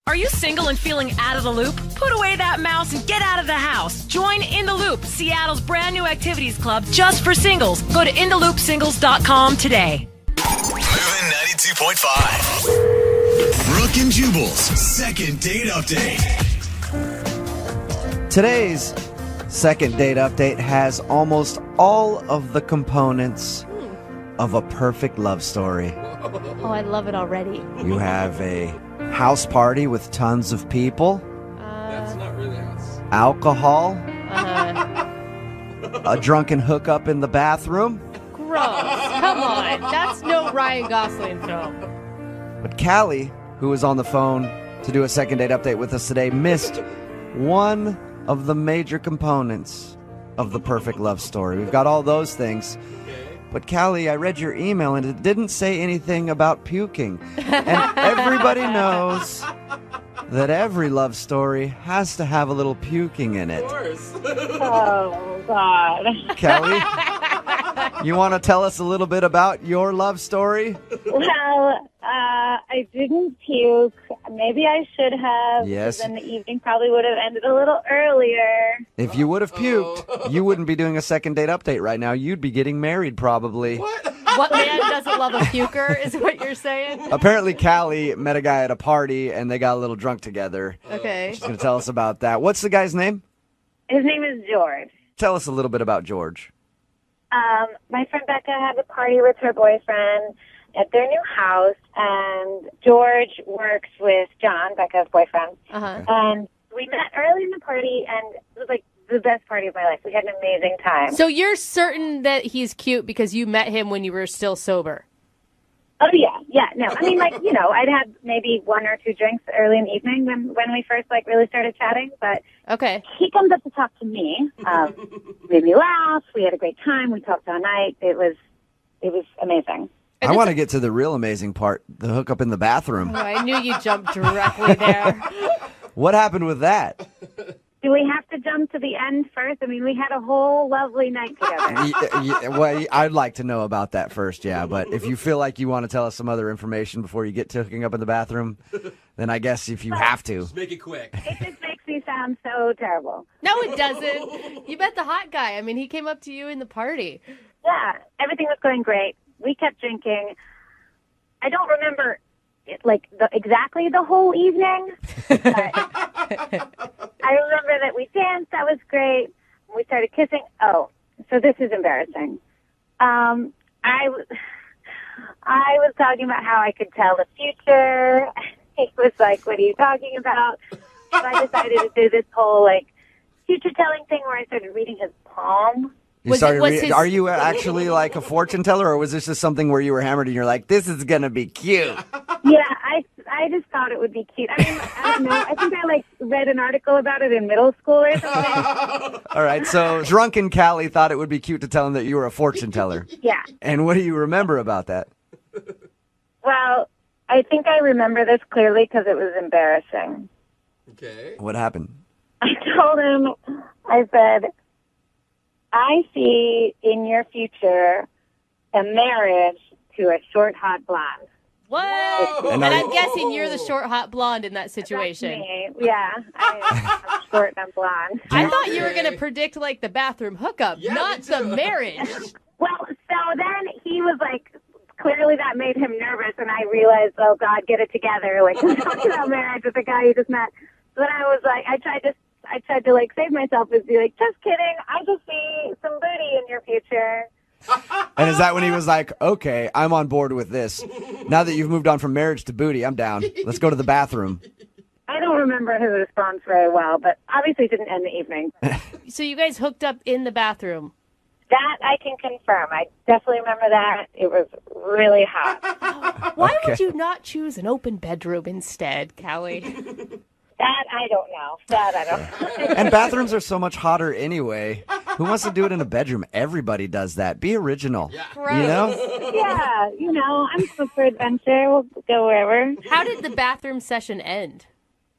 Speaker 1: Are you single and feeling out of the loop? Put away that mouse and get out of the house. Join In the Loop, Seattle's brand new activities club just for singles. Go to intheloopsingles.com today.
Speaker 2: Moving 92.5. Brooke and Jubal's second date update.
Speaker 3: Today's second date update has almost all of the components of a perfect love story.
Speaker 4: Oh, I love it already.
Speaker 3: You have a house party with tons of people.
Speaker 5: That's not really us.
Speaker 3: Alcohol. A drunken hookup in the bathroom.
Speaker 4: Gross. Come on. That's no Ryan Gosling film.
Speaker 3: But Callie, who was on the phone to do a second date update with us today, missed one of the major components of the perfect love story. We've got all those things. But Callie, I read your email and it didn't say anything about puking. And everybody knows that every love story has to have a little puking in it.
Speaker 5: Of course.
Speaker 17: Oh, God.
Speaker 3: Callie, You want to tell us a little bit about your love story?
Speaker 18: Well, I didn't puke. Maybe I should have.
Speaker 3: Yes.
Speaker 18: Then the evening probably would have ended a little earlier.
Speaker 3: If you would have puked, you wouldn't be doing a second date update right now. You'd be getting married probably.
Speaker 4: What man doesn't love a puker is what you're saying?
Speaker 3: Apparently, Callie met a guy at a party, and they got a little drunk together.
Speaker 4: Okay.
Speaker 3: She's going to tell us about that. What's the guy's name?
Speaker 18: His name is George.
Speaker 3: Tell us a little bit about George.
Speaker 18: My friend Becca had a party with her boyfriend at their new house, and George works with John, Becca's boyfriend.
Speaker 4: Uh-huh.
Speaker 18: And we met early in the party, and it was like the best party of my life. We had an amazing time.
Speaker 4: So you're certain that he's cute because you met him when you were still sober?
Speaker 18: Oh, yeah. No, I mean, like, I'd had maybe 1 or 2 drinks early in the evening when we first, really started chatting, but
Speaker 4: okay.
Speaker 18: He comes up to talk to me, made me laugh, we had a great time, we talked all night, it was amazing.
Speaker 3: I want to get to the real amazing part, the hookup in the bathroom.
Speaker 4: Oh, I knew you jumped directly there.
Speaker 3: What happened with that?
Speaker 18: Do we have to jump to the end first? I mean, we had a whole lovely night together.
Speaker 3: Well, I'd like to know about that first, yeah. But if you feel like you want to tell us some other information before you get to hooking up in the bathroom, then I guess if you have to.
Speaker 5: Just make it quick.
Speaker 18: It just makes me sound so terrible.
Speaker 4: No, it doesn't. You met the hot guy. I mean, he came up to you in the party.
Speaker 18: Yeah, everything was going great. We kept drinking. I don't remember exactly the whole evening, but I remember that we danced. That was great. We started kissing. Oh, so this is embarrassing. I was talking about how I could tell the future. He was like, "What are you talking about?" So I decided to do this whole future telling thing where I started reading his palm.
Speaker 3: Are you actually like a fortune teller, or was this just something where you were hammered and you're like, this is going to be cute?
Speaker 18: Yeah, I just thought it would be cute. I mean, I don't know. I think I read an article about it in middle school or something.
Speaker 3: All right, so drunken Callie thought it would be cute to tell him that you were a fortune teller.
Speaker 18: Yeah.
Speaker 3: And what do you remember about that?
Speaker 18: Well, I think I remember this clearly because it was embarrassing.
Speaker 5: Okay.
Speaker 3: What happened?
Speaker 18: I told him, I said, I see in your future a marriage to a short, hot blonde.
Speaker 4: Whoa! And I'm guessing you're the short, hot blonde in that situation.
Speaker 18: That's me. Yeah, I'm short and I'm blonde.
Speaker 4: I thought you were going to predict the bathroom hookup, not the marriage.
Speaker 18: Well, so then he was clearly that made him nervous, and I realized, oh God, get it together. Talking about marriage with the guy you just met. So then I was I tried to save myself and be just kidding. I just see some booty in your future.
Speaker 3: And is that when he was like, okay, I'm on board with this. Now that you've moved on from marriage to booty, I'm down. Let's go to the bathroom.
Speaker 18: I don't remember his response very well, but obviously it didn't end the evening.
Speaker 4: So you guys hooked up in the bathroom?
Speaker 18: That I can confirm. I definitely remember that. It was really hot.
Speaker 4: Why would you not choose an open bedroom instead, Callie?
Speaker 18: That I don't know. That I don't know.
Speaker 3: And bathrooms are so much hotter anyway. Who wants to do it in a bedroom? Everybody does that. Be original. Yeah.
Speaker 4: Right.
Speaker 3: You know?
Speaker 18: Yeah, I'm up for adventure. We'll go wherever.
Speaker 4: How did the bathroom session end?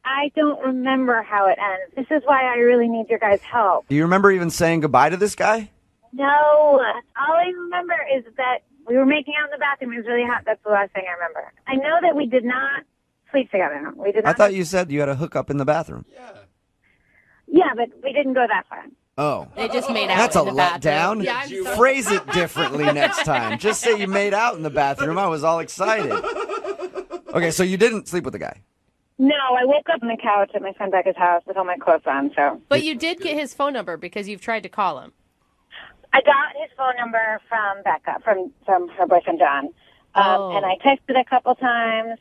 Speaker 18: I don't remember how it ends. This is why I really need your guys' help.
Speaker 3: Do you remember even saying goodbye to this guy?
Speaker 18: No. All I remember is that we were making out in the bathroom. It was really hot. That's the last thing I remember. I know that we did not sleep together. We did not.
Speaker 3: I thought you said you had a hookup in the bathroom.
Speaker 18: Yeah, but we didn't go that far.
Speaker 3: Oh.
Speaker 4: They just made out
Speaker 3: That's
Speaker 4: in
Speaker 3: a
Speaker 4: the bathroom.
Speaker 3: letdown.
Speaker 4: Yeah,
Speaker 3: Phrase it differently next time. Just say you made out in the bathroom. I was all excited. Okay, so you didn't sleep with the guy.
Speaker 18: No, I woke up on the couch at my friend Becca's house with all my clothes on. So.
Speaker 4: But you did get his phone number because you've tried to call him.
Speaker 18: I got his phone number from Becca, from her boyfriend John, and I texted a couple times.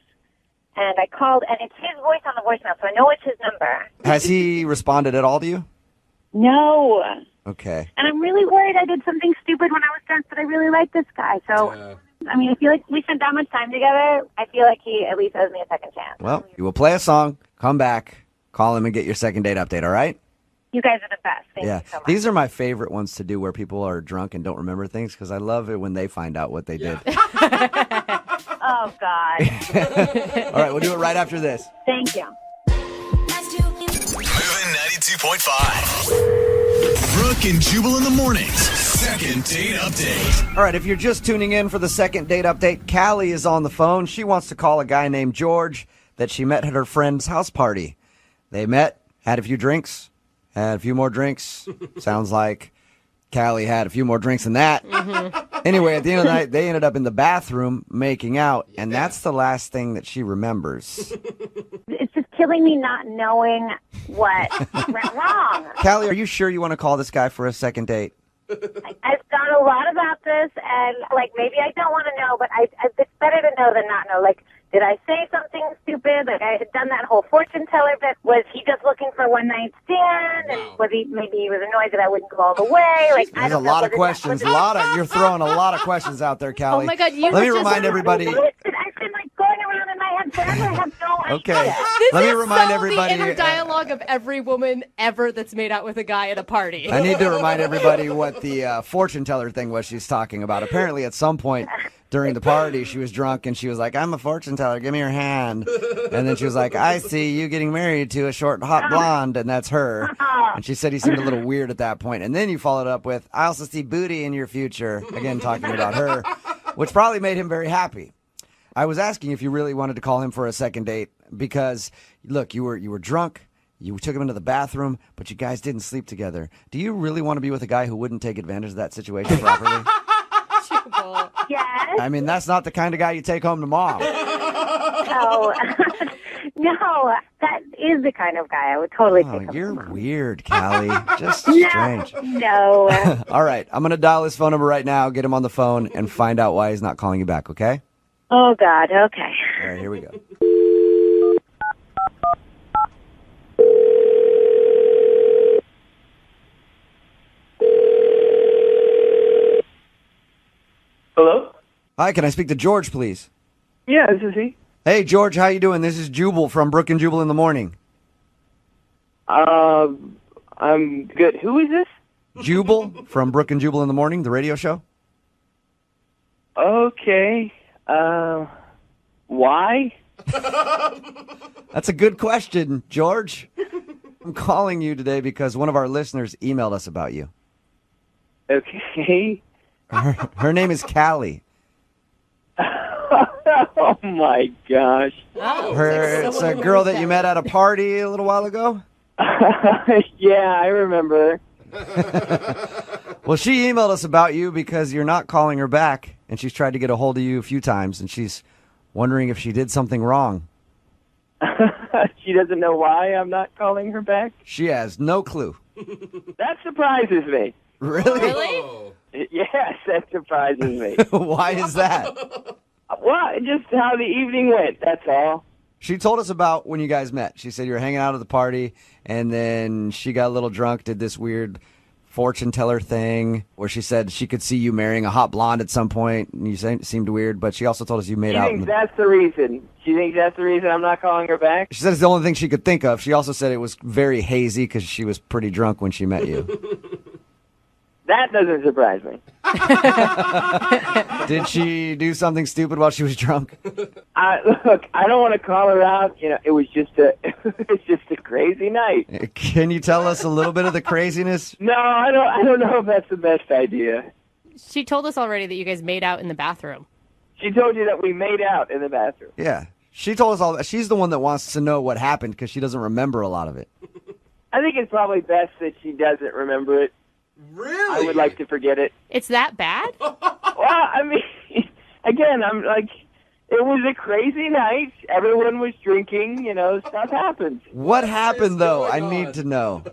Speaker 18: And I called, and it's his voice on the voicemail, so I know it's his number.
Speaker 3: Has he responded at all to you?
Speaker 18: No.
Speaker 3: Okay.
Speaker 18: And I'm really worried I did something stupid when I was drunk, but I really like this guy. So, I mean, I feel like we spent that much time together. I feel like he at least owes me a second chance.
Speaker 3: Well, you will play a song, come back, call him, and get your second date update, all right?
Speaker 18: You guys are the best. Thank you so much.
Speaker 3: These are my favorite ones to do where people are drunk and don't remember things because I love it when they find out what they did.
Speaker 18: Oh, God.
Speaker 3: All right, we'll do it right after this.
Speaker 18: Thank you.
Speaker 2: Moving 92.5. Brooke and Jubal in the mornings. Second date update.
Speaker 3: All right, if you're just tuning in for the second date update, Callie is on the phone. She wants to call a guy named George that she met at her friend's house party. They met, had a few drinks, had a few more drinks. Sounds like Callie had a few more drinks than that. Anyway, at the end of the night, they ended up in the bathroom making out, and that's the last thing that she remembers.
Speaker 18: It's just killing me not knowing what went wrong.
Speaker 3: Callie, are you sure you want to call this guy for a second date?
Speaker 18: I've thought a lot about this, and, like, maybe I don't want to know, but it's better to know than not know. Like, did I say something stupid? Like, I had done that whole fortune teller bit. Was he just looking for a one-night stand? And maybe he was annoyed that I wouldn't go all the way? Like,
Speaker 3: There's a lot of questions. You're throwing a lot of questions out there, Callie.
Speaker 4: Oh, my God.
Speaker 3: Let me remind everybody.
Speaker 18: I've been, like, going around in my head forever. I have no idea.
Speaker 3: Okay.
Speaker 4: This
Speaker 3: Let me
Speaker 4: is
Speaker 3: remind
Speaker 4: so
Speaker 3: everybody.
Speaker 4: the inner dialogue of every woman ever that's made out with a guy at a party.
Speaker 3: I need to remind everybody what the fortune teller thing was she's talking about. Apparently, at some point during the party, she was drunk and she was like, "I'm a fortune teller. Give me your hand." And then she was like, "I see you getting married to a short, hot blonde," and that's her. And she said he seemed a little weird at that point. And then you followed up with, "I also see booty in your future." Again, talking about her, which probably made him very happy. I was asking if you really wanted to call him for a second date because, look, you were drunk. You took him into the bathroom, but you guys didn't sleep together. Do you really want to be with a guy who wouldn't take advantage of that situation properly?
Speaker 18: Yes.
Speaker 3: I mean, that's not the kind of guy you take home to mom.
Speaker 18: No. No, that is the kind of guy I would totally take him.
Speaker 3: You're weird, Callie. Just strange.
Speaker 18: No.
Speaker 3: All right, I'm going to dial his phone number right now, get him on the phone, and find out why he's not calling you back, okay?
Speaker 18: Oh, God. Okay.
Speaker 3: All right, here we go.
Speaker 19: Hello?
Speaker 3: Hi, can I speak to George, please?
Speaker 19: Yeah, this is he.
Speaker 3: Hey, George, how you doing? This is Jubal from Brooke and Jubal in the morning.
Speaker 19: I'm good. Who is this?
Speaker 3: Jubal from Brooke and Jubal in the morning, the radio show.
Speaker 19: Okay. Why?
Speaker 3: That's a good question, George. I'm calling you today because one of our listeners emailed us about you.
Speaker 19: Okay.
Speaker 3: Her name is Callie.
Speaker 19: Oh, my gosh.
Speaker 3: It's a girl that you met at a party a little while ago?
Speaker 19: Yeah, I remember.
Speaker 3: Well, she emailed us about you because you're not calling her back, and she's tried to get a hold of you a few times, and she's wondering if she did something wrong.
Speaker 19: She doesn't know why I'm not calling her back?
Speaker 3: She has no clue.
Speaker 19: That surprises me.
Speaker 3: Really?
Speaker 19: Yes, that surprises me.
Speaker 3: Why is that?
Speaker 19: Well, just how the evening went, that's all.
Speaker 3: She told us about when you guys met. She said you were hanging out at the party, and then she got a little drunk, did this weird fortune teller thing where she said she could see you marrying a hot blonde at some point, and you seemed weird, but she also told us you made out.
Speaker 19: She thinks that's the reason. She thinks that's the reason I'm not calling her back?
Speaker 3: She said it's the only thing she could think of. She also said it was very hazy because she was pretty drunk when she met you.
Speaker 19: That doesn't surprise me.
Speaker 3: Did she do something stupid while she was drunk?
Speaker 19: Look, I don't want to call her out. You know, it was just a crazy night.
Speaker 3: Can you tell us a little bit of the craziness?
Speaker 19: No, I don't know if that's the best idea.
Speaker 4: She told us already that you guys made out in the bathroom.
Speaker 19: She told you that we made out in the bathroom.
Speaker 3: Yeah. She told us all that. She's the one that wants to know what happened because she doesn't remember a lot of it.
Speaker 19: I think it's probably best that she doesn't remember it.
Speaker 5: Really?
Speaker 19: I would like to forget it.
Speaker 4: It's that bad?
Speaker 19: Well, I mean, again, I'm like, it was a crazy night. Everyone was drinking. You know, stuff happens.
Speaker 3: What happened, though? I need to know.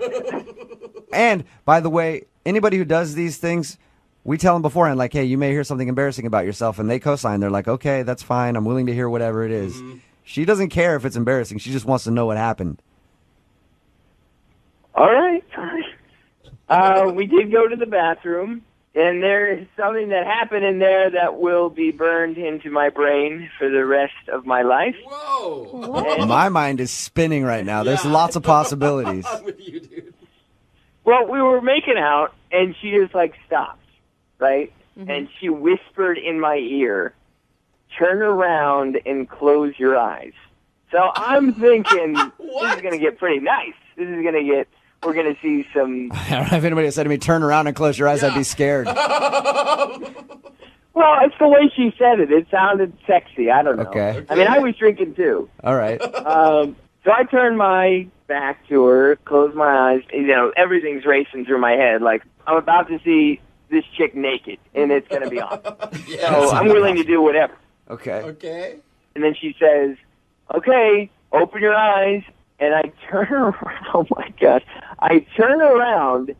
Speaker 3: And, by the way, anybody who does these things, we tell them beforehand, like, hey, you may hear something embarrassing about yourself, and they co-sign. They're like, okay, that's fine. I'm willing to hear whatever it is. Mm-hmm. She doesn't care if it's embarrassing. She just wants to know what happened.
Speaker 19: All right. We did go to the bathroom, and there is something that happened in there that will be burned into my brain for the rest of my life.
Speaker 5: Whoa.
Speaker 3: My mind is spinning right now. There's lots of possibilities.
Speaker 5: I'm with you, dude.
Speaker 19: Well, we were making out, and she just, like, stopped, right?
Speaker 4: Mm-hmm.
Speaker 19: And she whispered in my ear, turn around and close your eyes. So I'm thinking, this is going to get pretty nice. This is going to get we're going to see some...
Speaker 3: I don't know if anybody had said to me, turn around and close your eyes, I'd be scared.
Speaker 19: Well, it's the way she said it. It sounded sexy. I don't know.
Speaker 3: Okay.
Speaker 19: I mean, I was drinking too.
Speaker 3: All right.
Speaker 19: So I turned my back to her, closed my eyes. You know, everything's racing through my head. Like, I'm about to see this chick naked, and it's going to be on. So I'm willing to do whatever.
Speaker 3: Okay.
Speaker 5: Okay.
Speaker 19: And then she says, okay, open your eyes. And I turn around. Oh, my gosh. I turn around,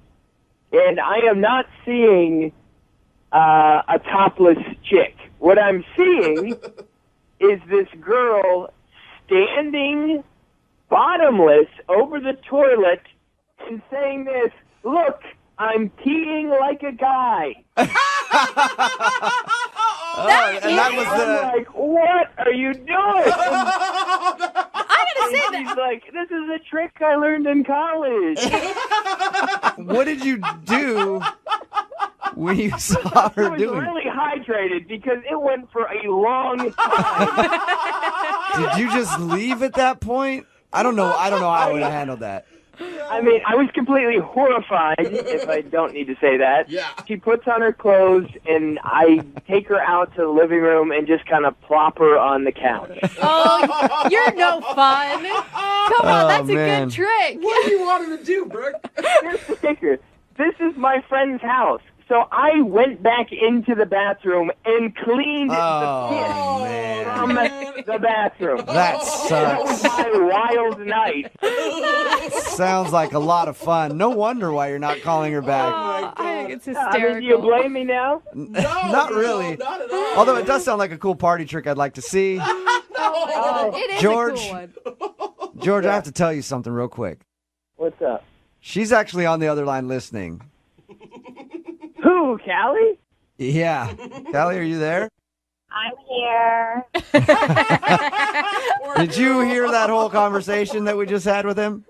Speaker 19: and I am not seeing a topless chick. What I'm seeing is this girl standing bottomless over the toilet and saying this, look, I'm peeing like a guy.
Speaker 3: And that was
Speaker 19: I'm like, what are you doing?
Speaker 4: I gotta say that.
Speaker 19: She's like, this is a trick I learned in college.
Speaker 3: What did you do when you saw her
Speaker 19: I was
Speaker 3: doing it?
Speaker 19: really hydrated because it went for a long time.
Speaker 3: Did you just leave at that point? I don't know how I would have handled that.
Speaker 19: I mean, I was completely horrified, if I don't need to say that.
Speaker 5: Yeah.
Speaker 19: She puts on her clothes, and I take her out to the living room and just kind of plop her on the couch.
Speaker 4: Oh, you're no fun. Come on, that's
Speaker 3: man.
Speaker 4: a good trick.
Speaker 5: What do you want her to do, Brooke?
Speaker 19: Here's the kicker. This is my friend's house. So I went back into the bathroom and cleaned the piss from the bathroom.
Speaker 3: That
Speaker 19: That was
Speaker 3: sucks.
Speaker 19: my wild night.
Speaker 3: Sounds like a lot of fun. No wonder why you're not calling her back.
Speaker 4: I think it's
Speaker 19: Do
Speaker 4: hysterical.
Speaker 19: you blame me now?
Speaker 3: Not really.
Speaker 5: Not at all.
Speaker 3: Although it does sound like a cool party trick I'd like to see.
Speaker 4: It is
Speaker 3: George.
Speaker 4: a cool one.
Speaker 3: George, I have to tell you something real quick.
Speaker 19: What's up?
Speaker 3: She's actually on the other line listening.
Speaker 19: Who, Callie?
Speaker 3: Yeah. Callie, are you there?
Speaker 18: I'm here.
Speaker 3: Did you hear that whole conversation that we just had with him?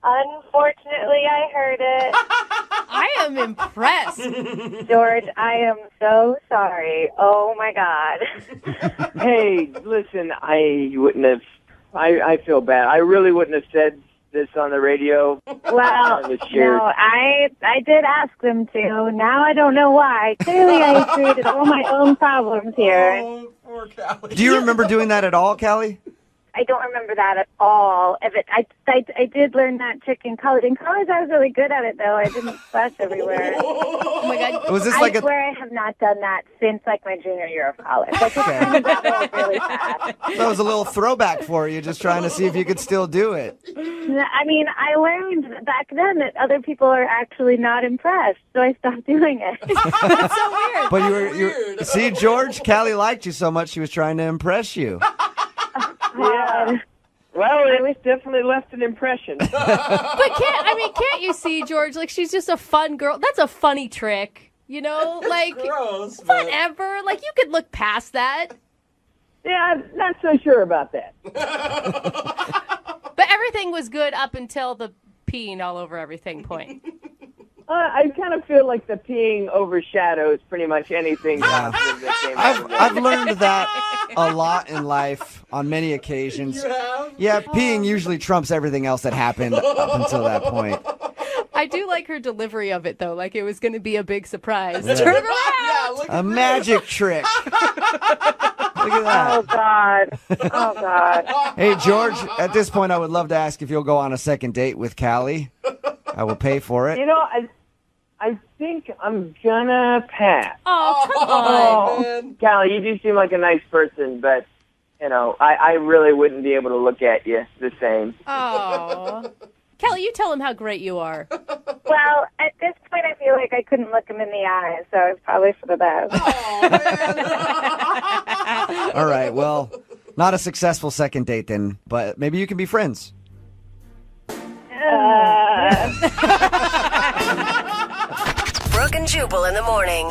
Speaker 18: Unfortunately, I heard it.
Speaker 4: I am impressed.
Speaker 18: George, I am so sorry. Oh, my God.
Speaker 19: Hey, listen, I wouldn't have... I feel bad. I really wouldn't have said this on the radio.
Speaker 18: Well, no, I did ask them to. Now I don't know why. Clearly, I created all my own problems here.
Speaker 5: Oh, poor Callie.
Speaker 3: Do you remember doing that at all, Callie?
Speaker 18: I don't remember that at all. If it, I did learn that trick in college. In college, I was really good at it, though. I didn't splash everywhere.
Speaker 4: Oh my God.
Speaker 3: Was this like
Speaker 18: I swear I have not done that since like my junior year of college. Like, it's kind of got old really fast.
Speaker 3: That was a little throwback for you, just trying to see if you could still do it.
Speaker 18: I mean, I learned back then that other people are actually not impressed, so I stopped doing it.
Speaker 4: That's so weird.
Speaker 3: But you see, George, Callie liked you so much she was trying to impress you.
Speaker 19: Yeah. Well, it was definitely left an impression.
Speaker 4: But can't you see, George? Like, she's just a fun girl. That's a funny trick. You know, like,
Speaker 5: Gross, but...
Speaker 4: whatever. Like, you could look past that.
Speaker 19: Yeah, I'm not so sure about that.
Speaker 4: But everything was good up until the peeing all over everything point.
Speaker 19: I kind of feel like the peeing overshadows pretty much anything positive that came out of it.
Speaker 3: I've learned that a lot in life on many occasions.
Speaker 5: You have?
Speaker 3: Yeah, peeing usually trumps everything else that happened up until that point.
Speaker 4: I do like her delivery of it, though. Like it was going to be a big surprise.
Speaker 3: Yeah.
Speaker 4: Turn around!
Speaker 5: Yeah, look
Speaker 3: A
Speaker 5: at
Speaker 3: magic trick. Look at that.
Speaker 18: Oh, God. Oh, God.
Speaker 3: Hey, George, at this point, I would love to ask if you'll go on a second date with Callie. I will pay for it.
Speaker 19: You know, I think I'm gonna pass.
Speaker 4: Oh, come on.
Speaker 5: Oh, man.
Speaker 19: Callie, you do seem like a nice person, but, you know, I really wouldn't be able to look at you the same.
Speaker 4: Oh. Kelly, you tell him how great you are.
Speaker 18: Well, at this point, I feel like I couldn't look him in the eye, so it's probably for the best.
Speaker 5: Oh, man.
Speaker 3: All right, well, not a successful second date then, but maybe you can be friends.
Speaker 8: Brooke and Jubal in the morning.